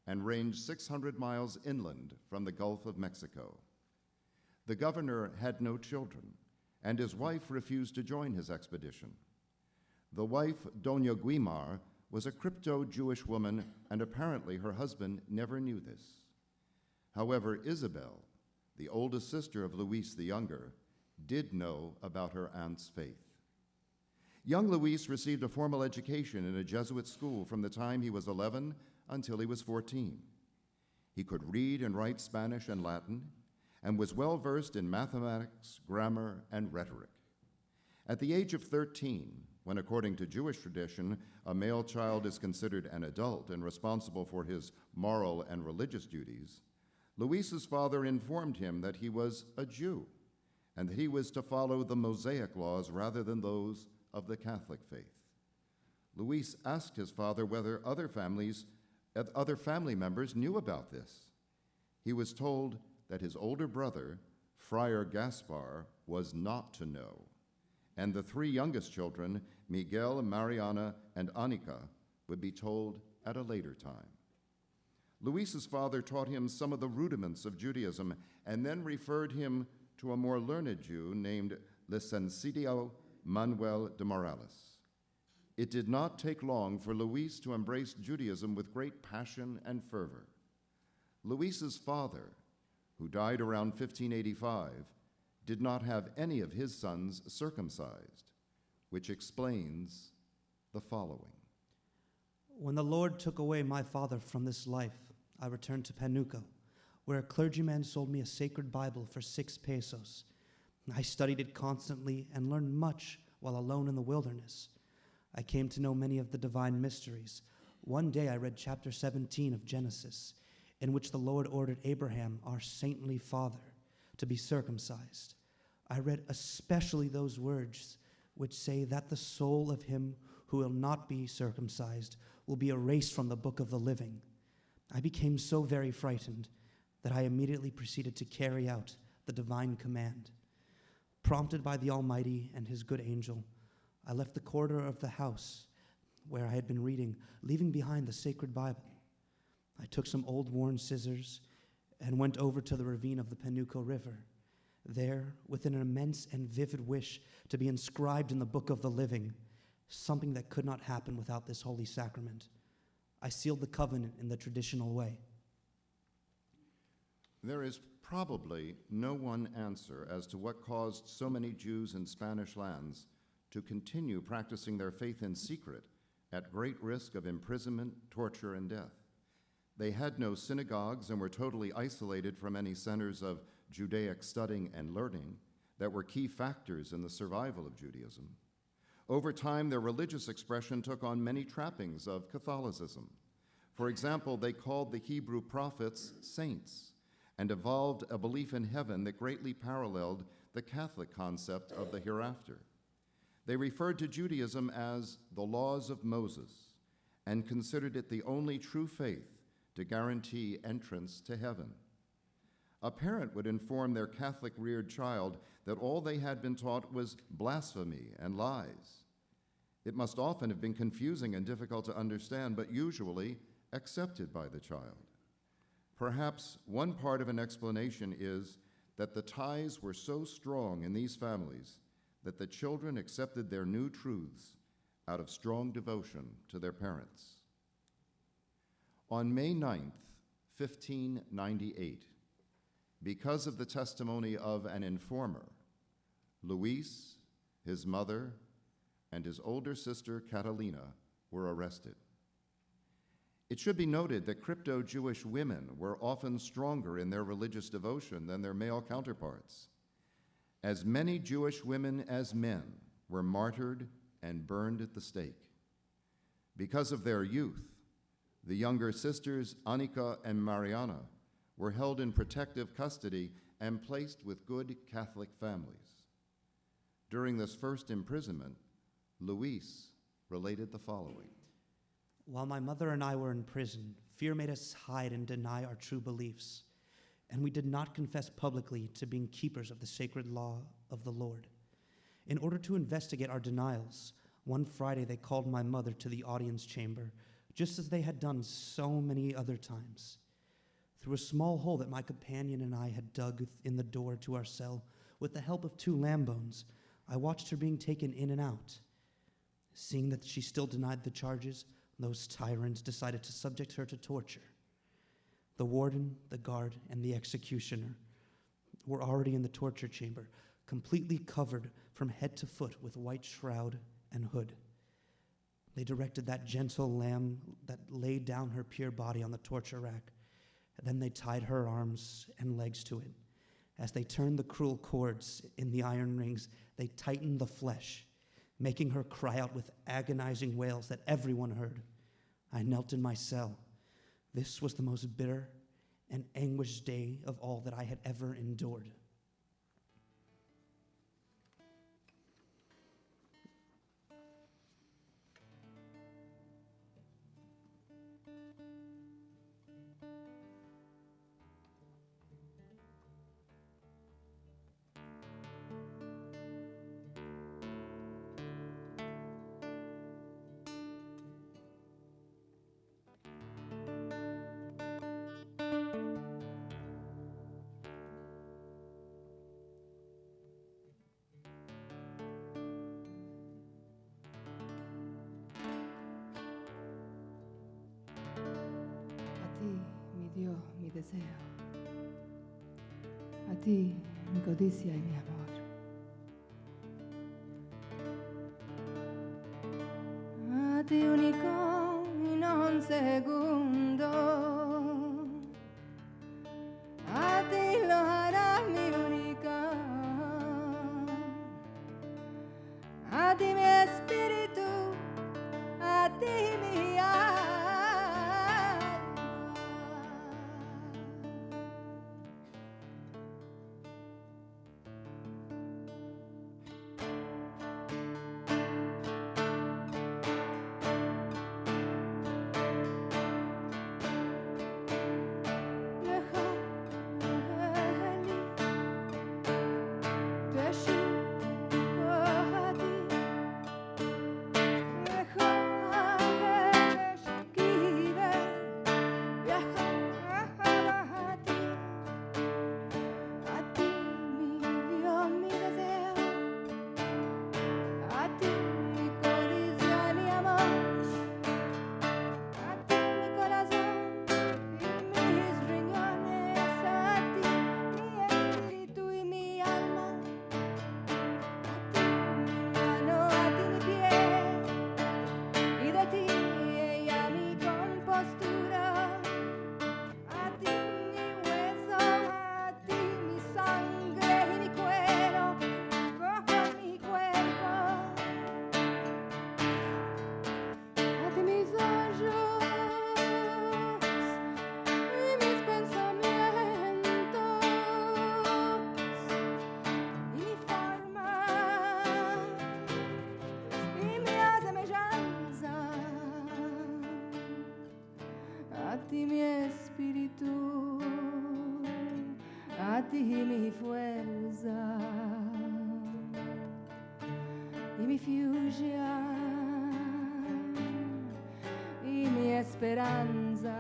and ranged 600 miles inland from the Gulf of Mexico. The governor had no children, and his wife refused to join his expedition. The wife, Doña Guimar, was a crypto-Jewish woman, and apparently her husband never knew this. However, Isabel, the oldest sister of Luis the Younger, did know about her aunt's faith. Young Luis received a formal education in a Jesuit school from the time he was 11 until he was 14. He could read and write Spanish and Latin, and was well versed in mathematics, grammar, and rhetoric. At the age of 13, when according to Jewish tradition, a male child is considered an adult and responsible for his moral and religious duties, Luis's father informed him that he was a Jew and that he was to follow the Mosaic laws rather than those of the Catholic faith. Luis asked his father whether other family members knew about this. He was told that his older brother, Friar Gaspar, was not to know, and the three youngest children, Miguel, Mariana, and Anika, would be told at a later time. Luis's father taught him some of the rudiments of Judaism and then referred him to a more learned Jew named Licenciado Manuel de Morales. It did not take long for Luis to embrace Judaism with great passion and fervor. Luis's father, who died around 1585, did not have any of his sons circumcised, which explains the following. When the Lord took away my father from this life, I returned to Panuco, where a clergyman sold me a sacred Bible for 6 pesos. I studied it constantly and learned much while alone in the wilderness. I came to know many of the divine mysteries. One day I read chapter 17 of Genesis, in which the Lord ordered Abraham, our saintly father, to be circumcised. I read especially those words which say that the soul of him who will not be circumcised will be erased from the book of the living. I became so very frightened that I immediately proceeded to carry out the divine command. Prompted by the Almighty and his good angel, I left the corridor of the house where I had been reading, leaving behind the sacred Bible. I took some old worn scissors and went over to the ravine of the Panuco River. There, with an immense and vivid wish to be inscribed in the book of the living, something that could not happen without this holy sacrament, I sealed the covenant in the traditional way. There is probably no one answer as to what caused so many Jews in Spanish lands to continue practicing their faith in secret at great risk of imprisonment, torture, and death. They had no synagogues and were totally isolated from any centers of Judaic studying and learning that were key factors in the survival of Judaism. Over time, their religious expression took on many trappings of Catholicism. For example, they called the Hebrew prophets saints and evolved a belief in heaven that greatly paralleled the Catholic concept of the hereafter. They referred to Judaism as the laws of Moses and considered it the only true faith to guarantee entrance to heaven. A parent would inform their Catholic-reared child that all they had been taught was blasphemy and lies. It must often have been confusing and difficult to understand, but usually accepted by the child. Perhaps one part of an explanation is that the ties were so strong in these families that the children accepted their new truths out of strong devotion to their parents. On May 9th, 1598, because of the testimony of an informer, Luis, his mother, and his older sister Catalina were arrested. It should be noted that crypto-Jewish women were often stronger in their religious devotion than their male counterparts. As many Jewish women as men were martyred and burned at the stake. Because of their youth, the younger sisters Annika and Mariana were held in protective custody and placed with good Catholic families. During this first imprisonment, Luis related the following. While my mother and I were in prison, fear made us hide and deny our true beliefs, and we did not confess publicly to being keepers of the sacred law of the Lord. In order to investigate our denials, one Friday they called my mother to the audience chamber, just as they had done so many other times. Through a small hole that my companion and I had dug in the door to our cell, with the help of 2 lamb bones, I watched her being taken in and out. Seeing that she still denied the charges, those tyrants decided to subject her to torture. The warden, the guard, and the executioner were already in the torture chamber, completely covered from head to foot with white shroud and hood. They directed that gentle lamb that laid down her pure body on the torture rack. And then they tied her arms and legs to it. As they turned the cruel cords in the iron rings, they tightened the flesh, making her cry out with agonizing wails that everyone heard. I knelt in my cell. This was the most bitter and anguished day of all that I had ever endured. Dios, mi deseo. A ti, mi codicia y mi amor. A ti unico in un segundo. A ti lo harás mi única. A ti mi espíritu. A ti mi alma. Mi fuerza y mi fiducia y mi esperanza.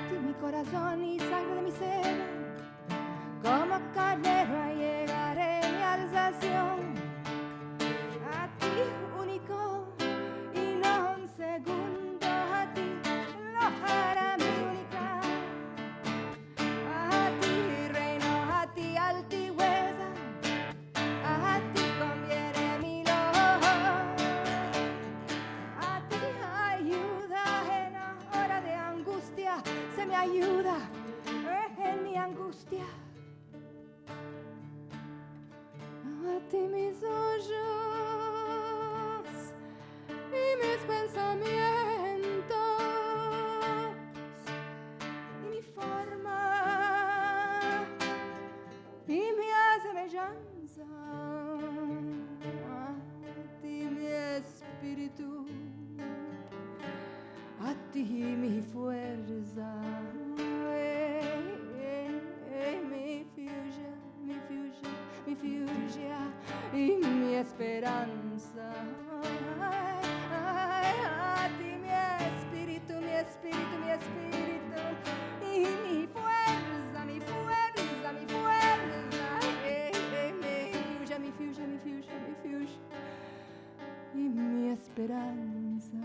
Ti mi corazón y sangre de mi ser, como carnero a llegar en mi alzación. A ti único y no un segundo, a ti ayuda en mi angustia. A ti mis ojos y mis pensamientos y mi forma y mi semejanza. A ti mi espíritu, a ti mi fuerza, mi fugia y mi esperanza. A ti mi espíritu, mi espíritu, mi espíritu y mi fuerza, mi fuerza, mi fuerza. Mi fugia, mi fugia, mi fugia y mi esperanza.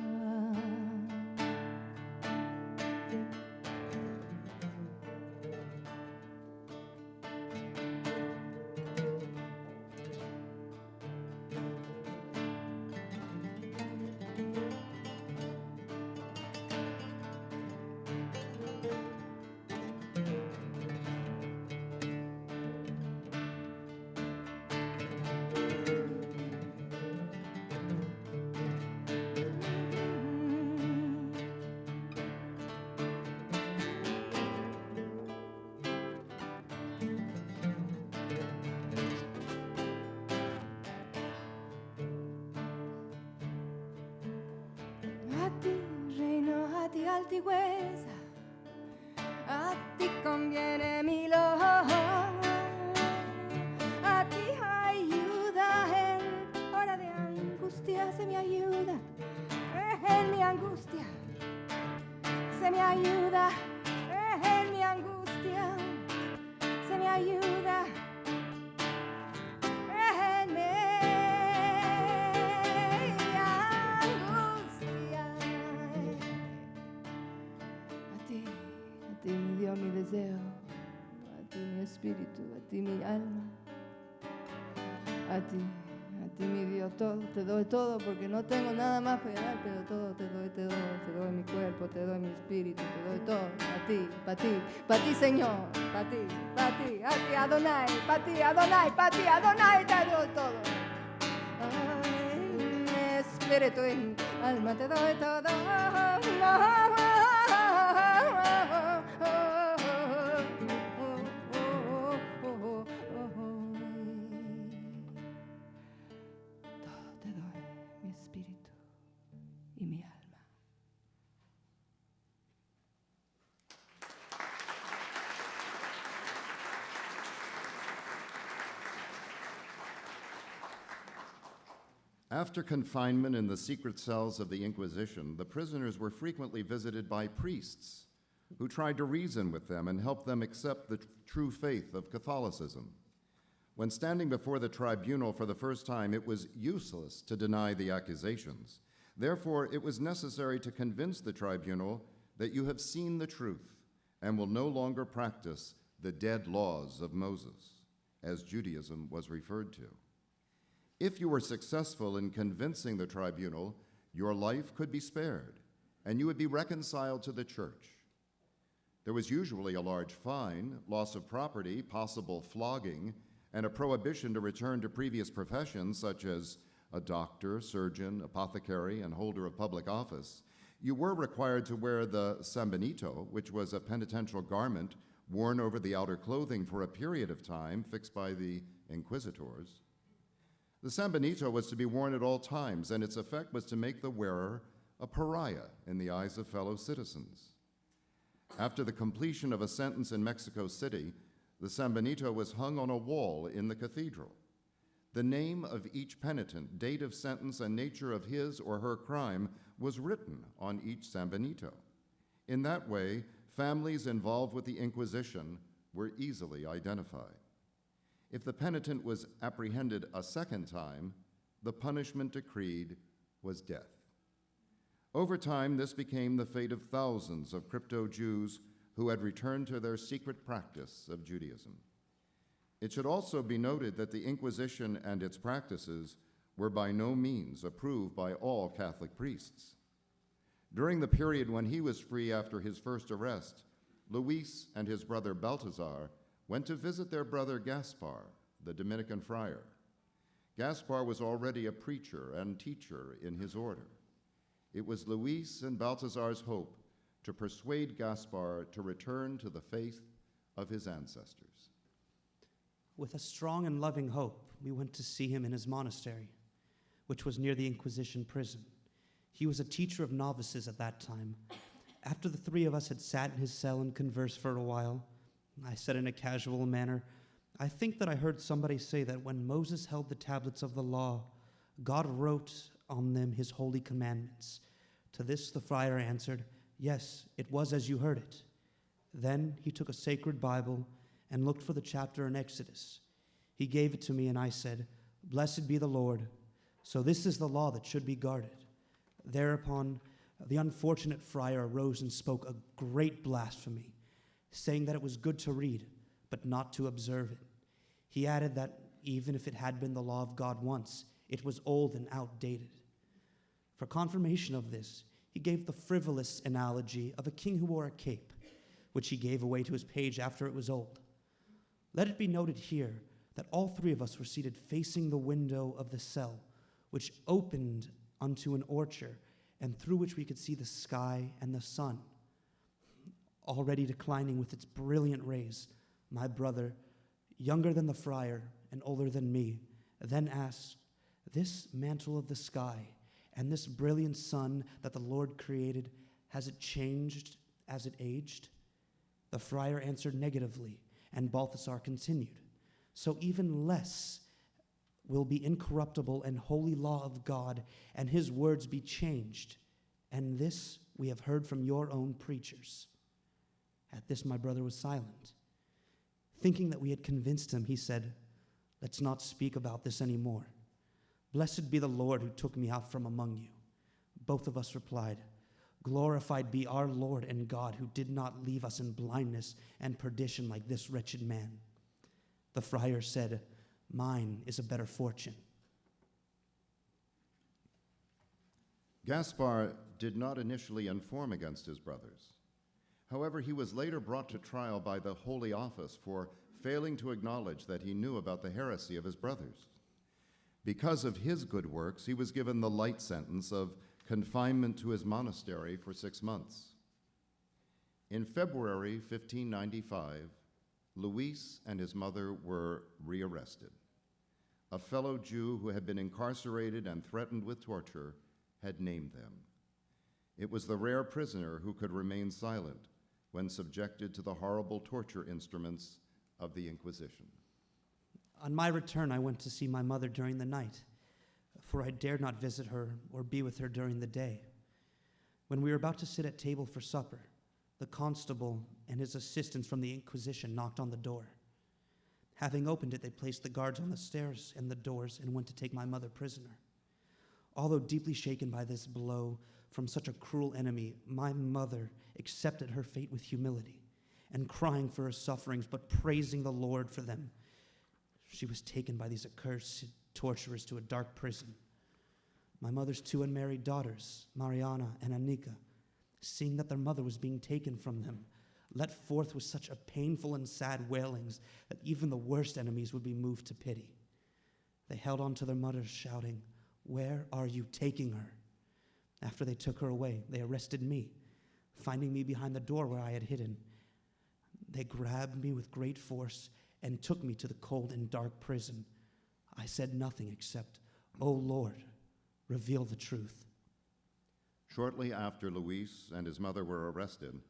A ti reino, a ti altigüeza, a ti conviene mi logro, a ti ayuda en hora de angustia, se me ayuda en mi angustia, se me ayuda en mi angustia, se me ayuda en mi angustia. A ti mi Dios, mi deseo, a ti mi espíritu, a ti mi alma, a ti mi Dios, todo, te doy todo porque no tengo nada más para dar, pero todo te doy mi cuerpo, te doy mi espíritu, te doy todo, a ti, para ti Señor, para ti, a ti Adonai, para ti Adonai, te doy todo. Ay, mi espíritu y mi alma te doy todo. Todo te doy, mi espíritu y mi alma. After confinement in the secret cells of the Inquisition, the prisoners were frequently visited by priests who tried to reason with them and help them accept the true faith of Catholicism. When standing before the tribunal for the first time, it was useless to deny the accusations. Therefore, it was necessary to convince the tribunal that you have seen the truth and will no longer practice the dead laws of Moses, as Judaism was referred to. If you were successful in convincing the tribunal, your life could be spared, and you would be reconciled to the church. There was usually a large fine, loss of property, possible flogging, and a prohibition to return to previous professions such as a doctor, surgeon, apothecary, and holder of public office. You were required to wear the sambenito, which was a penitential garment worn over the outer clothing for a period of time fixed by the inquisitors. The sambenito was to be worn at all times, and its effect was to make the wearer a pariah in the eyes of fellow citizens. After the completion of a sentence in Mexico City, the sambenito was hung on a wall in the cathedral. The name of each penitent, date of sentence, and nature of his or her crime was written on each sambenito. In that way, families involved with the Inquisition were easily identified. If the penitent was apprehended a second time, the punishment decreed was death. Over time, this became the fate of thousands of crypto-Jews who had returned to their secret practice of Judaism. It should also be noted that the Inquisition and its practices were by no means approved by all Catholic priests. During the period when he was free after his first arrest, Luis and his brother Baltazar went to visit their brother Gaspar, the Dominican friar. Gaspar was already a preacher and teacher in his order. It was Luis and Baltazar's hope to persuade Gaspar to return to the faith of his ancestors. With a strong and loving hope, we went to see him in his monastery, which was near the Inquisition prison. He was a teacher of novices at that time. After the three of us had sat in his cell and conversed for a while, I said in a casual manner, "I think that I heard somebody say that when Moses held the tablets of the law, God wrote on them his holy commandments." To this the friar answered, "Yes, it was as you heard it." Then he took a sacred Bible and looked for the chapter in Exodus. He gave it to me, and I said, "Blessed be the Lord. So this is the law that should be guarded." Thereupon the unfortunate friar arose and spoke a great blasphemy, saying that it was good to read, but not to observe it. He added that even if it had been the law of God once, it was old and outdated. For confirmation of this, he gave the frivolous analogy of a king who wore a cape, which he gave away to his page after it was old. Let it be noted here that all three of us were seated facing the window of the cell, which opened unto an orchard, and through which we could see the sky and the sun. Already declining with its brilliant rays, my brother, younger than the friar and older than me, then asked, "This mantle of the sky and this brilliant sun that the Lord created, has it changed as it aged?" The friar answered negatively, and Balthasar continued, "So even less will be incorruptible and holy law of God, and his words be changed. And this we have heard from your own preachers." At this my brother was silent. Thinking that we had convinced him, he said, "Let's not speak about this anymore. Blessed be the Lord who took me out from among you." Both of us replied, "Glorified be our Lord and God who did not leave us in blindness and perdition like this wretched man." The friar said, "Mine is a better fortune." Gaspar did not initially inform against his brothers. However, he was later brought to trial by the Holy Office for failing to acknowledge that he knew about the heresy of his brothers. Because of his good works, he was given the light sentence of confinement to his monastery for 6 months. In February 1595, Luis and his mother were rearrested. A fellow Jew who had been incarcerated and threatened with torture had named them. It was the rare prisoner who could remain silent when subjected to the horrible torture instruments of the Inquisition. On my return, I went to see my mother during the night, for I dared not visit her or be with her during the day. When we were about to sit at table for supper, the constable and his assistants from the Inquisition knocked on the door. Having opened it, they placed the guards on the stairs and the doors and went to take my mother prisoner. Although deeply shaken by this blow from such a cruel enemy, my mother accepted her fate with humility and crying for her sufferings, but praising the Lord for them. She was taken by these accursed torturers to a dark prison. My mother's 2 unmarried daughters, Mariana and Anika, seeing that their mother was being taken from them, let forth with such a painful and sad wailings that even the worst enemies would be moved to pity. They held on to their mother, shouting, "Where are you taking her?" After they took her away, they arrested me, finding me behind the door where I had hidden. They grabbed me with great force and took me to the cold and dark prison. I said nothing except, "O Lord, reveal the truth." Shortly after Luis and his mother were arrested,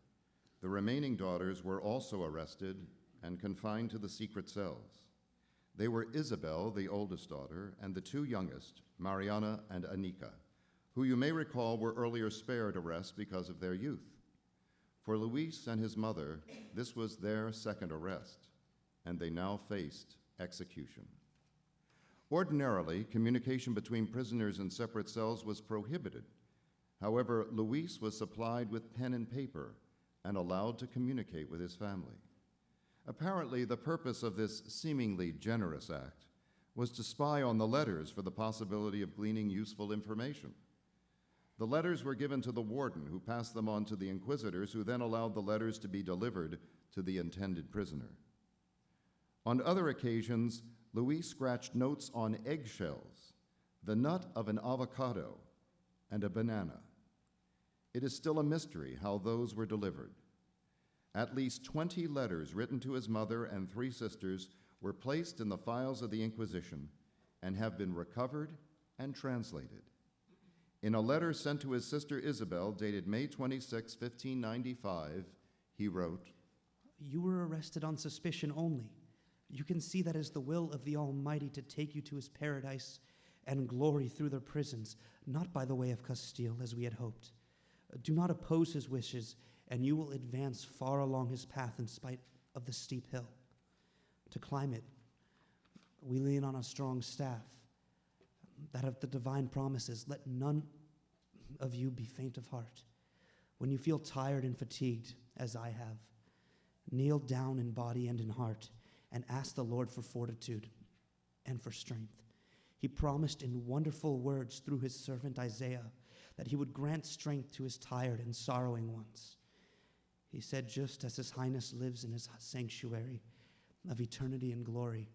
the remaining daughters were also arrested and confined to the secret cells. They were Isabel, the oldest daughter, and the 2 youngest, Mariana and Anika, who you may recall were earlier spared arrest because of their youth. For Luis and his mother, this was their second arrest, and they now faced execution. Ordinarily, communication between prisoners in separate cells was prohibited. However, Luis was supplied with pen and paper and allowed to communicate with his family. Apparently, the purpose of this seemingly generous act was to spy on the letters for the possibility of gleaning useful information. The letters were given to the warden, who passed them on to the inquisitors, who then allowed the letters to be delivered to the intended prisoner. On other occasions, Louis scratched notes on eggshells, the nut of an avocado, and a banana. It is still a mystery how those were delivered. At least 20 letters written to his mother and 3 sisters were placed in the files of the Inquisition and have been recovered and translated. In a letter sent to his sister Isabel, dated May 26, 1595, he wrote, You were arrested on suspicion only. You can see that it is the will of the Almighty to take you to his paradise and glory through their prisons, not by the way of Castile, as we had hoped. Do not oppose his wishes, and you will advance far along his path in spite of the steep hill. To climb it, we lean on a strong staff, that of the divine promises. Let none of you be faint of heart. When you feel tired and fatigued, as I have, kneel down in body and in heart, and ask the Lord for fortitude and for strength. He promised in wonderful words through his servant Isaiah that he would grant strength to his tired and sorrowing ones. He said, just as his highness lives in his sanctuary of eternity and glory,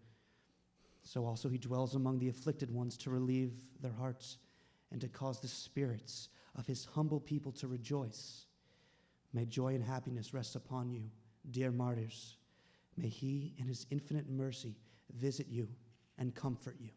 so also he dwells among the afflicted ones to relieve their hearts and to cause the spirits of his humble people to rejoice. May joy and happiness rest upon you, dear martyrs. May he in his infinite mercy visit you and comfort you.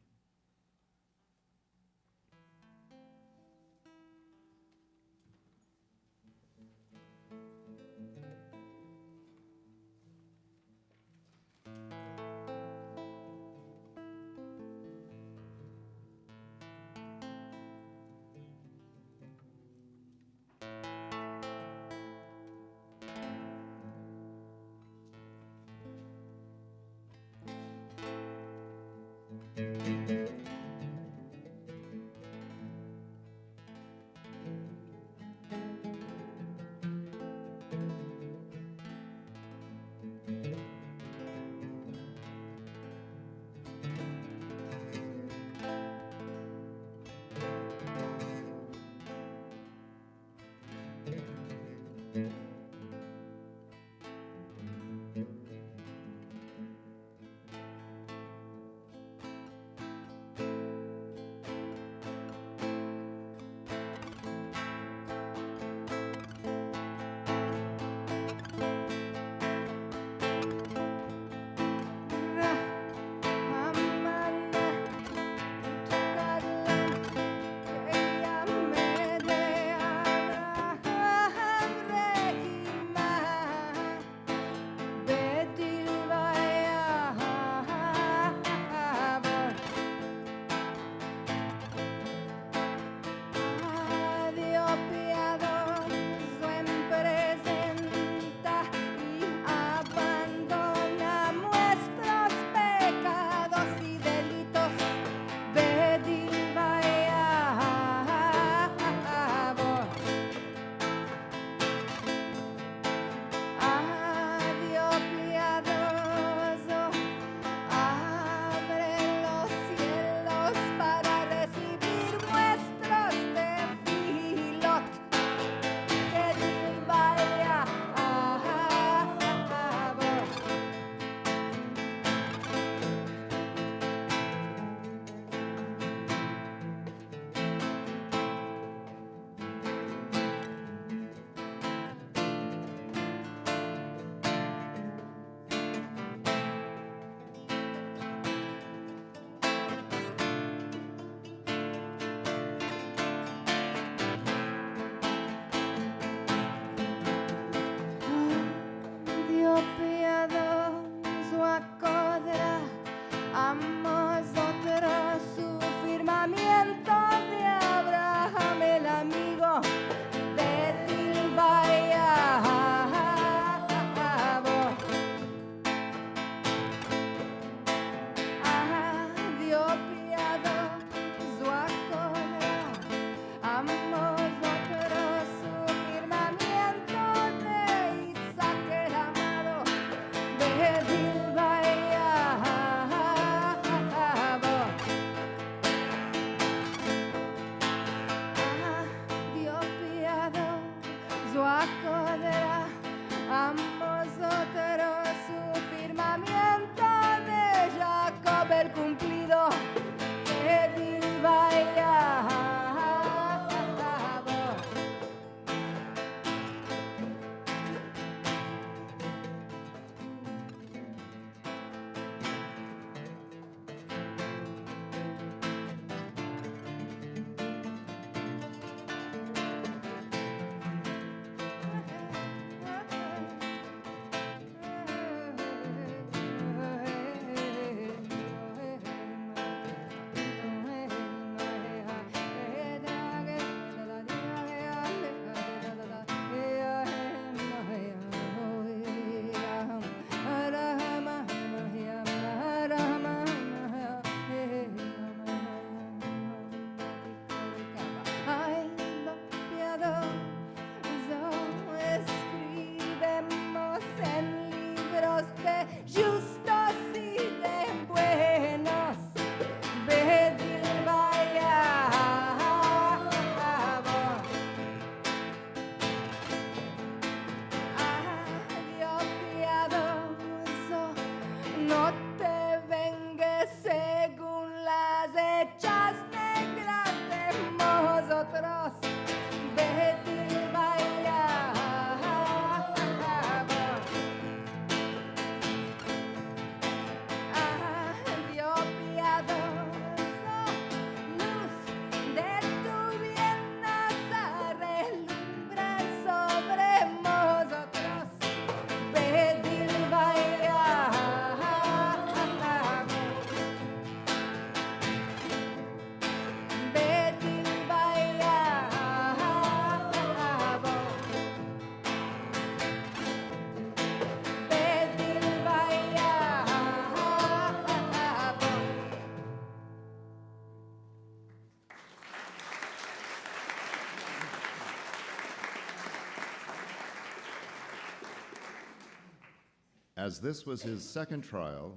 As this was his second trial,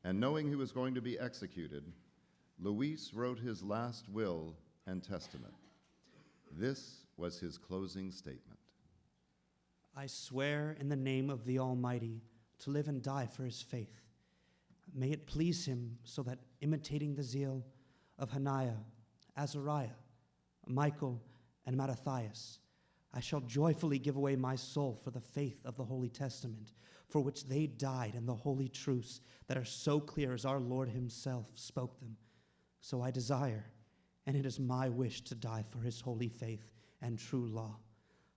and knowing he was going to be executed, Luis wrote his last will and testament. This was his closing statement. I swear in the name of the Almighty to live and die for his faith. May it please him so that, imitating the zeal of Hananiah, Azariah, Michael, and Mattathias, I shall joyfully give away my soul for the faith of the Holy Testament, for which they died, and the holy truths that are so clear as our Lord himself spoke them. So I desire, and it is my wish to die for his holy faith and true law.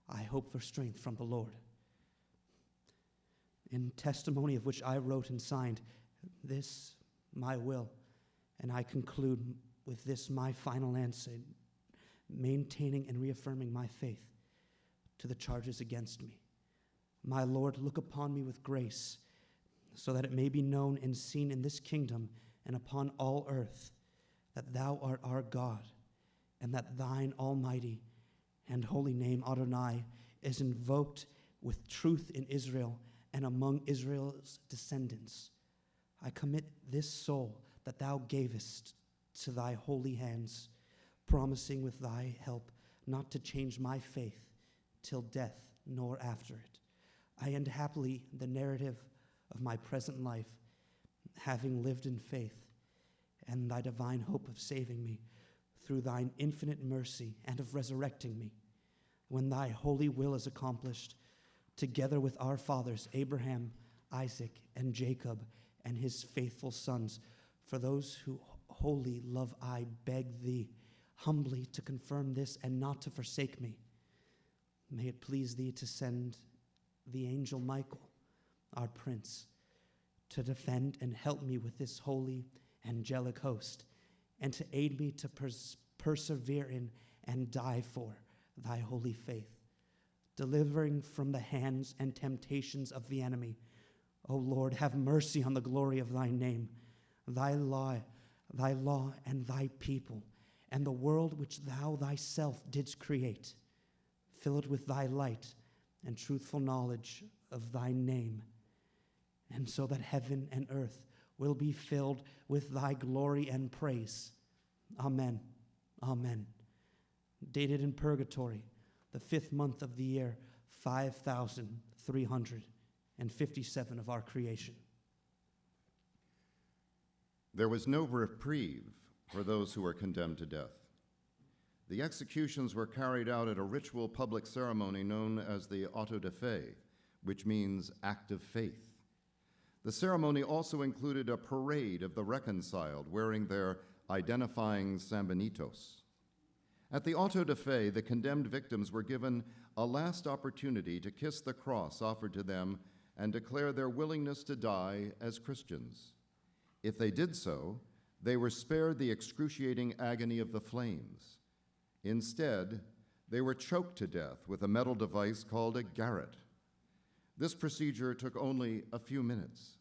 I hope for strength from the Lord. In testimony of which I wrote and signed this my will, and I conclude with this my final answer, maintaining and reaffirming my faith to the charges against me. My Lord, look upon me with grace, so that it may be known and seen in this kingdom and upon all earth that thou art our God, and that thine almighty and holy name, Adonai, is invoked with truth in Israel and among Israel's descendants. I commit this soul that thou gavest to thy holy hands, promising with thy help not to change my faith till death nor after it. I end happily the narrative of my present life, having lived in faith and thy divine hope of saving me through thine infinite mercy and of resurrecting me, when thy holy will is accomplished, together with our fathers Abraham, Isaac, and Jacob, and his faithful sons. For those who wholly love I beg thee humbly to confirm this and not to forsake me. May it please thee to send the angel Michael, our prince, to defend and help me with this holy angelic host, and to aid me to persevere in and die for thy holy faith, delivering from the hands and temptations of the enemy. O Lord, have mercy on the glory of thy name, thy law, and thy people, and the world which thou thyself didst create. Fill it with thy light and truthful knowledge of thy name, and so that heaven and earth will be filled with thy glory and praise. Amen. Amen. Dated in purgatory, the 5th month of the year 5357 of our creation. There was no reprieve for those who were condemned to death. The executions were carried out at a ritual public ceremony known as the auto de fe, which means act of faith. The ceremony also included a parade of the reconciled wearing their identifying sanbenitos. At the auto de fe, the condemned victims were given a last opportunity to kiss the cross offered to them and declare their willingness to die as Christians. If they did so, they were spared the excruciating agony of the flames. Instead, they were choked to death with a metal device called a garrote. This procedure took only a few minutes.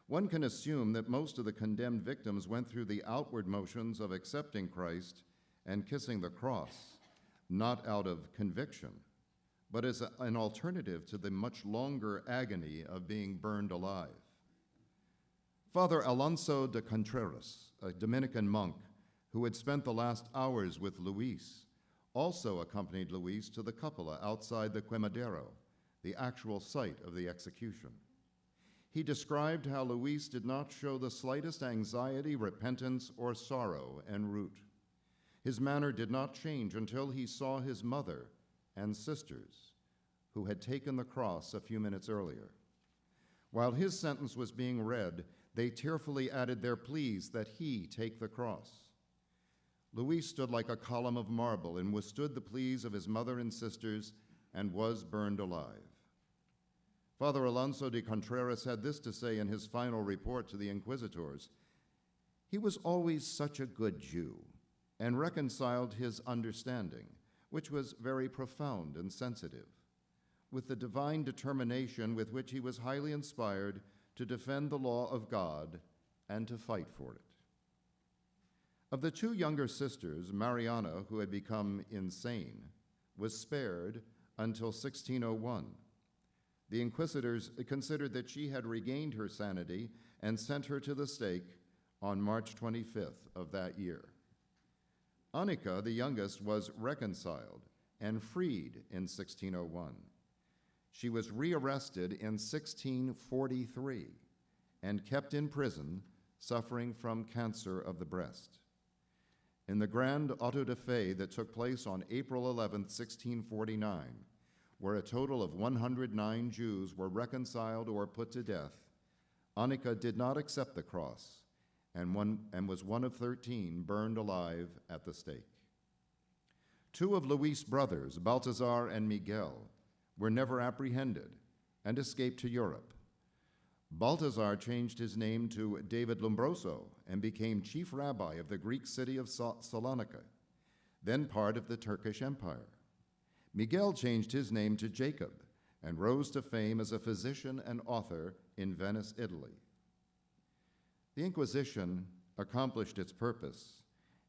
One can assume that most of the condemned victims went through the outward motions of accepting Christ and kissing the cross, not out of conviction, but as an alternative to the much longer agony of being burned alive. Father Alonso de Contreras, a Dominican monk who had spent the last hours with Luis, also accompanied Luis to the cupola outside the Quemadero, the actual site of the execution. He described how Luis did not show the slightest anxiety, repentance, or sorrow en route. His manner did not change until he saw his mother and sisters, who had taken the cross a few minutes earlier. While his sentence was being read, they tearfully added their pleas that he take the cross. Luis stood like a column of marble and withstood the pleas of his mother and sisters and was burned alive. Father Alonso de Contreras had this to say in his final report to the inquisitors: "He was always such a good Jew and reconciled his understanding, which was very profound and sensitive, with the divine determination with which he was highly inspired to defend the law of God and to fight for it." Of the two younger sisters, Mariana, who had become insane, was spared until 1601. the inquisitors considered that she had regained her sanity and sent her to the stake on March 25th of that year. Annika, the youngest, was reconciled and freed in 1601. She was rearrested in 1643 and kept in prison, suffering from cancer of the breast. In the grand auto da fe that took place on April 11, 1649, where a total of 109 Jews were reconciled or put to death, Annika did not accept the cross and was one of 13 burned alive at the stake. Two of Luis' brothers, Baltazar and Miguel, were never apprehended and escaped to Europe. Baltazar changed his name to David Lombroso and became chief rabbi of the Greek city of Salonika, then part of the Turkish Empire. Miguel changed his name to Jacob and rose to fame as a physician and author in Venice, Italy. The Inquisition accomplished its purpose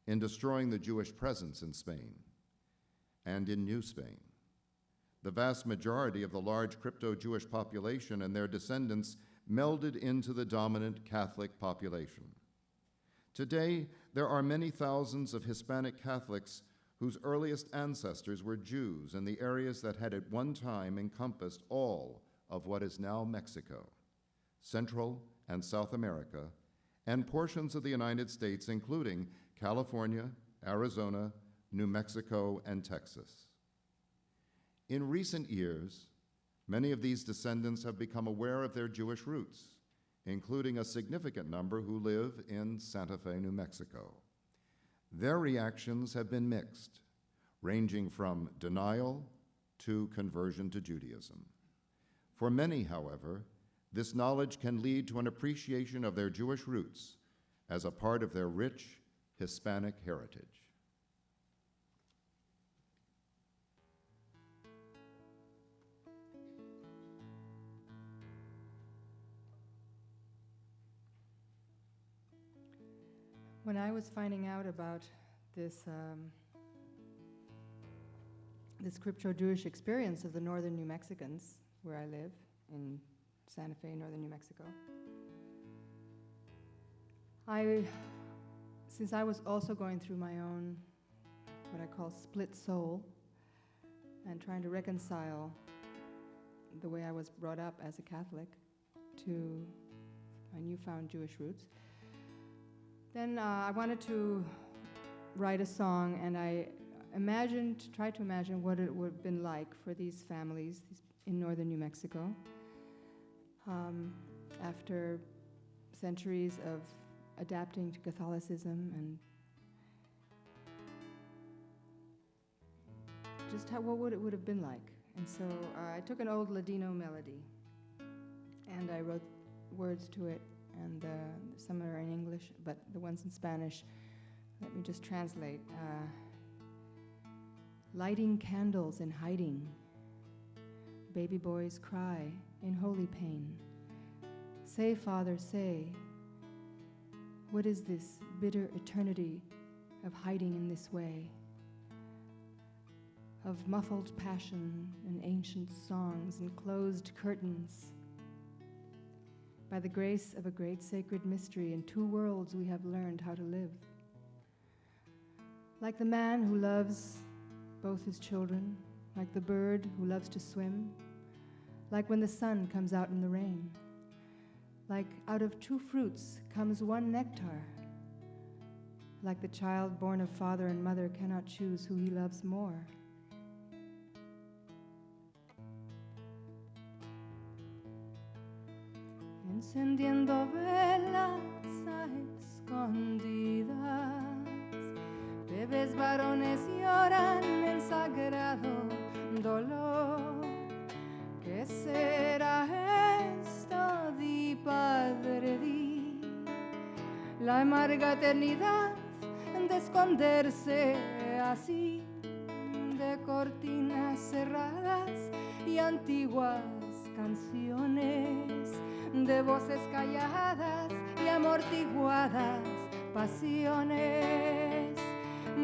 in destroying the Jewish presence in Spain and in New Spain. The vast majority of the large crypto-Jewish population and their descendants melded into the dominant Catholic population. Today, there are many thousands of Hispanic Catholics whose earliest ancestors were Jews in the areas that had at one time encompassed all of what is now Mexico, Central and South America, and portions of the United States, including California, Arizona, New Mexico, and Texas. In recent years, many of these descendants have become aware of their Jewish roots, including a significant number who live in Santa Fe, New Mexico. Their reactions have been mixed, ranging from denial to conversion to Judaism. For many, however, this knowledge can lead to an appreciation of their Jewish roots as a part of their rich Hispanic heritage. When I was finding out about this this crypto-Jewish experience of the northern New Mexicans, where I live in Santa Fe, northern New Mexico, since I was also going through my own, what I call split soul, and trying to reconcile the way I was brought up as a Catholic to my newfound Jewish roots, then I wanted to write a song, and I tried to imagine what it would have been like for these families in northern New Mexico after centuries of adapting to Catholicism, and just what would have been like. And so I took an old Ladino melody, and I wrote words to it, and some are in English, but the ones in Spanish, let me just translate. Lighting candles in hiding, baby boys cry in holy pain. Say, Father, say, what is this bitter eternity of hiding in this way? Of muffled passion and ancient songs and closed curtains. By the grace of a great sacred mystery, in two worlds we have learned how to live. Like the man who loves both his children, like the bird who loves to swim, like when the sun comes out in the rain, like out of two fruits comes one nectar, like the child born of father and mother cannot choose who he loves more. Encendiendo velas a escondidas, bebés varones lloran en sagrado dolor. ¿Qué será esto, di Padre, di? La amarga eternidad de esconderse así, de cortinas cerradas y antiguas canciones, de voces calladas y amortiguadas pasiones,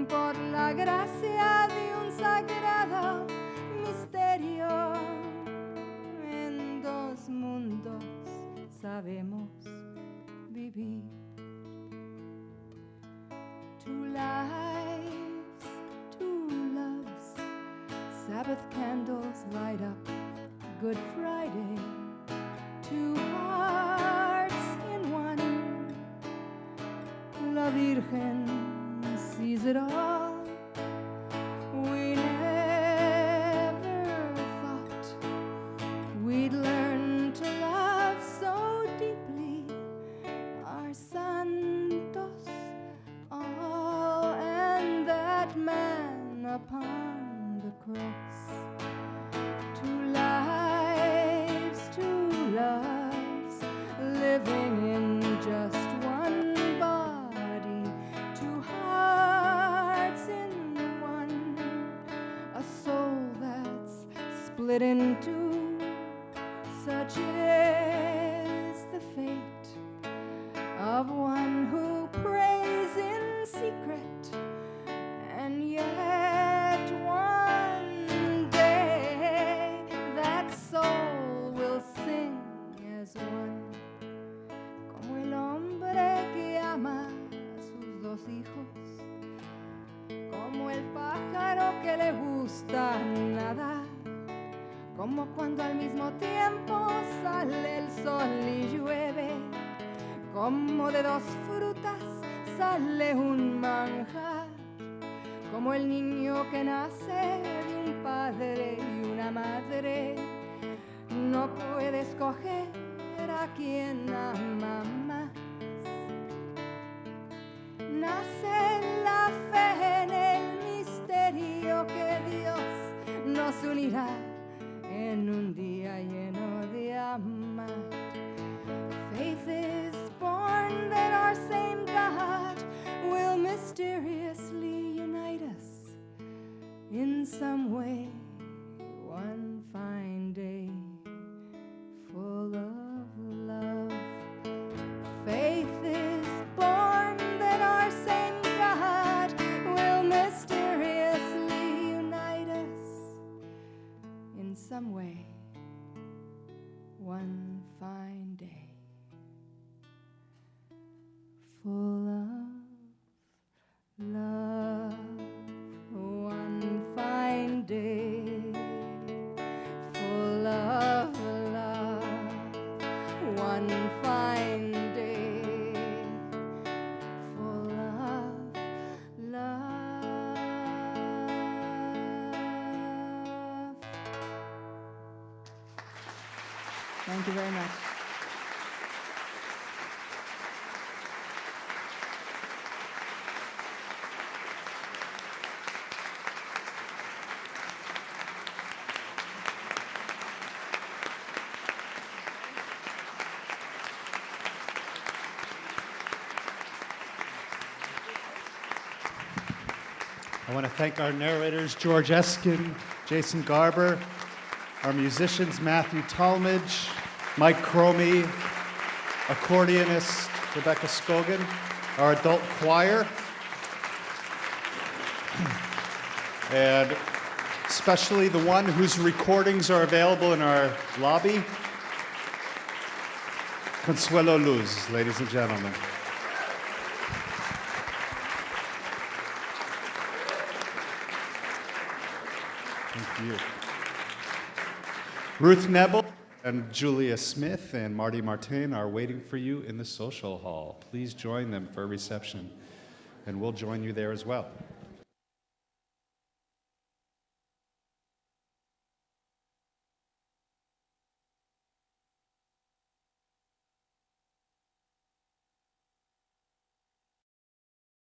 por la gracia de un sagrado misterio en sabemos vivir. Two lives, two loves, Sabbath candles light up Good Friday. Two hearts in one, La Virgen sees it all. We never thought we'd learn to love so deeply our santos all, and that man upon the cross. Two lives, two loves, living in just one body. Two hearts in one, a soul that's split in two. Such is the fate of one who prays in secret, and yet one day that soul will sing as one, como el hombre que ama a sus dos hijos, como el pájaro que le gusta nadar, como cuando al mismo tiempo sale el sol y llueve, como de dos frutas sale un manjar, como el niño que nace de un padre y una madre, no puede escoger a quien ama más. Nace la fe en el misterio que Dios nos unirá en un día lleno de amar. Faith is born that our same God will mysteriously unite us in some way one fine day, full of love. Faith is born that our same God will mysteriously unite us in some way one fine day, full of love. One fine day, full of love. One fine day, full of love. Thank you very much. I want to thank our narrators, George Eskin, Jason Garber, our musicians, Matthew Talmadge, Mike Cromie, accordionist, Rebecca Scogan, our adult choir, and especially the one whose recordings are available in our lobby, Consuelo Luz, ladies and gentlemen. Thank you. Ruth Nebel and Julia Smith and Marty Martin are waiting for you in the social hall. Please join them for a reception, and we'll join you there as well.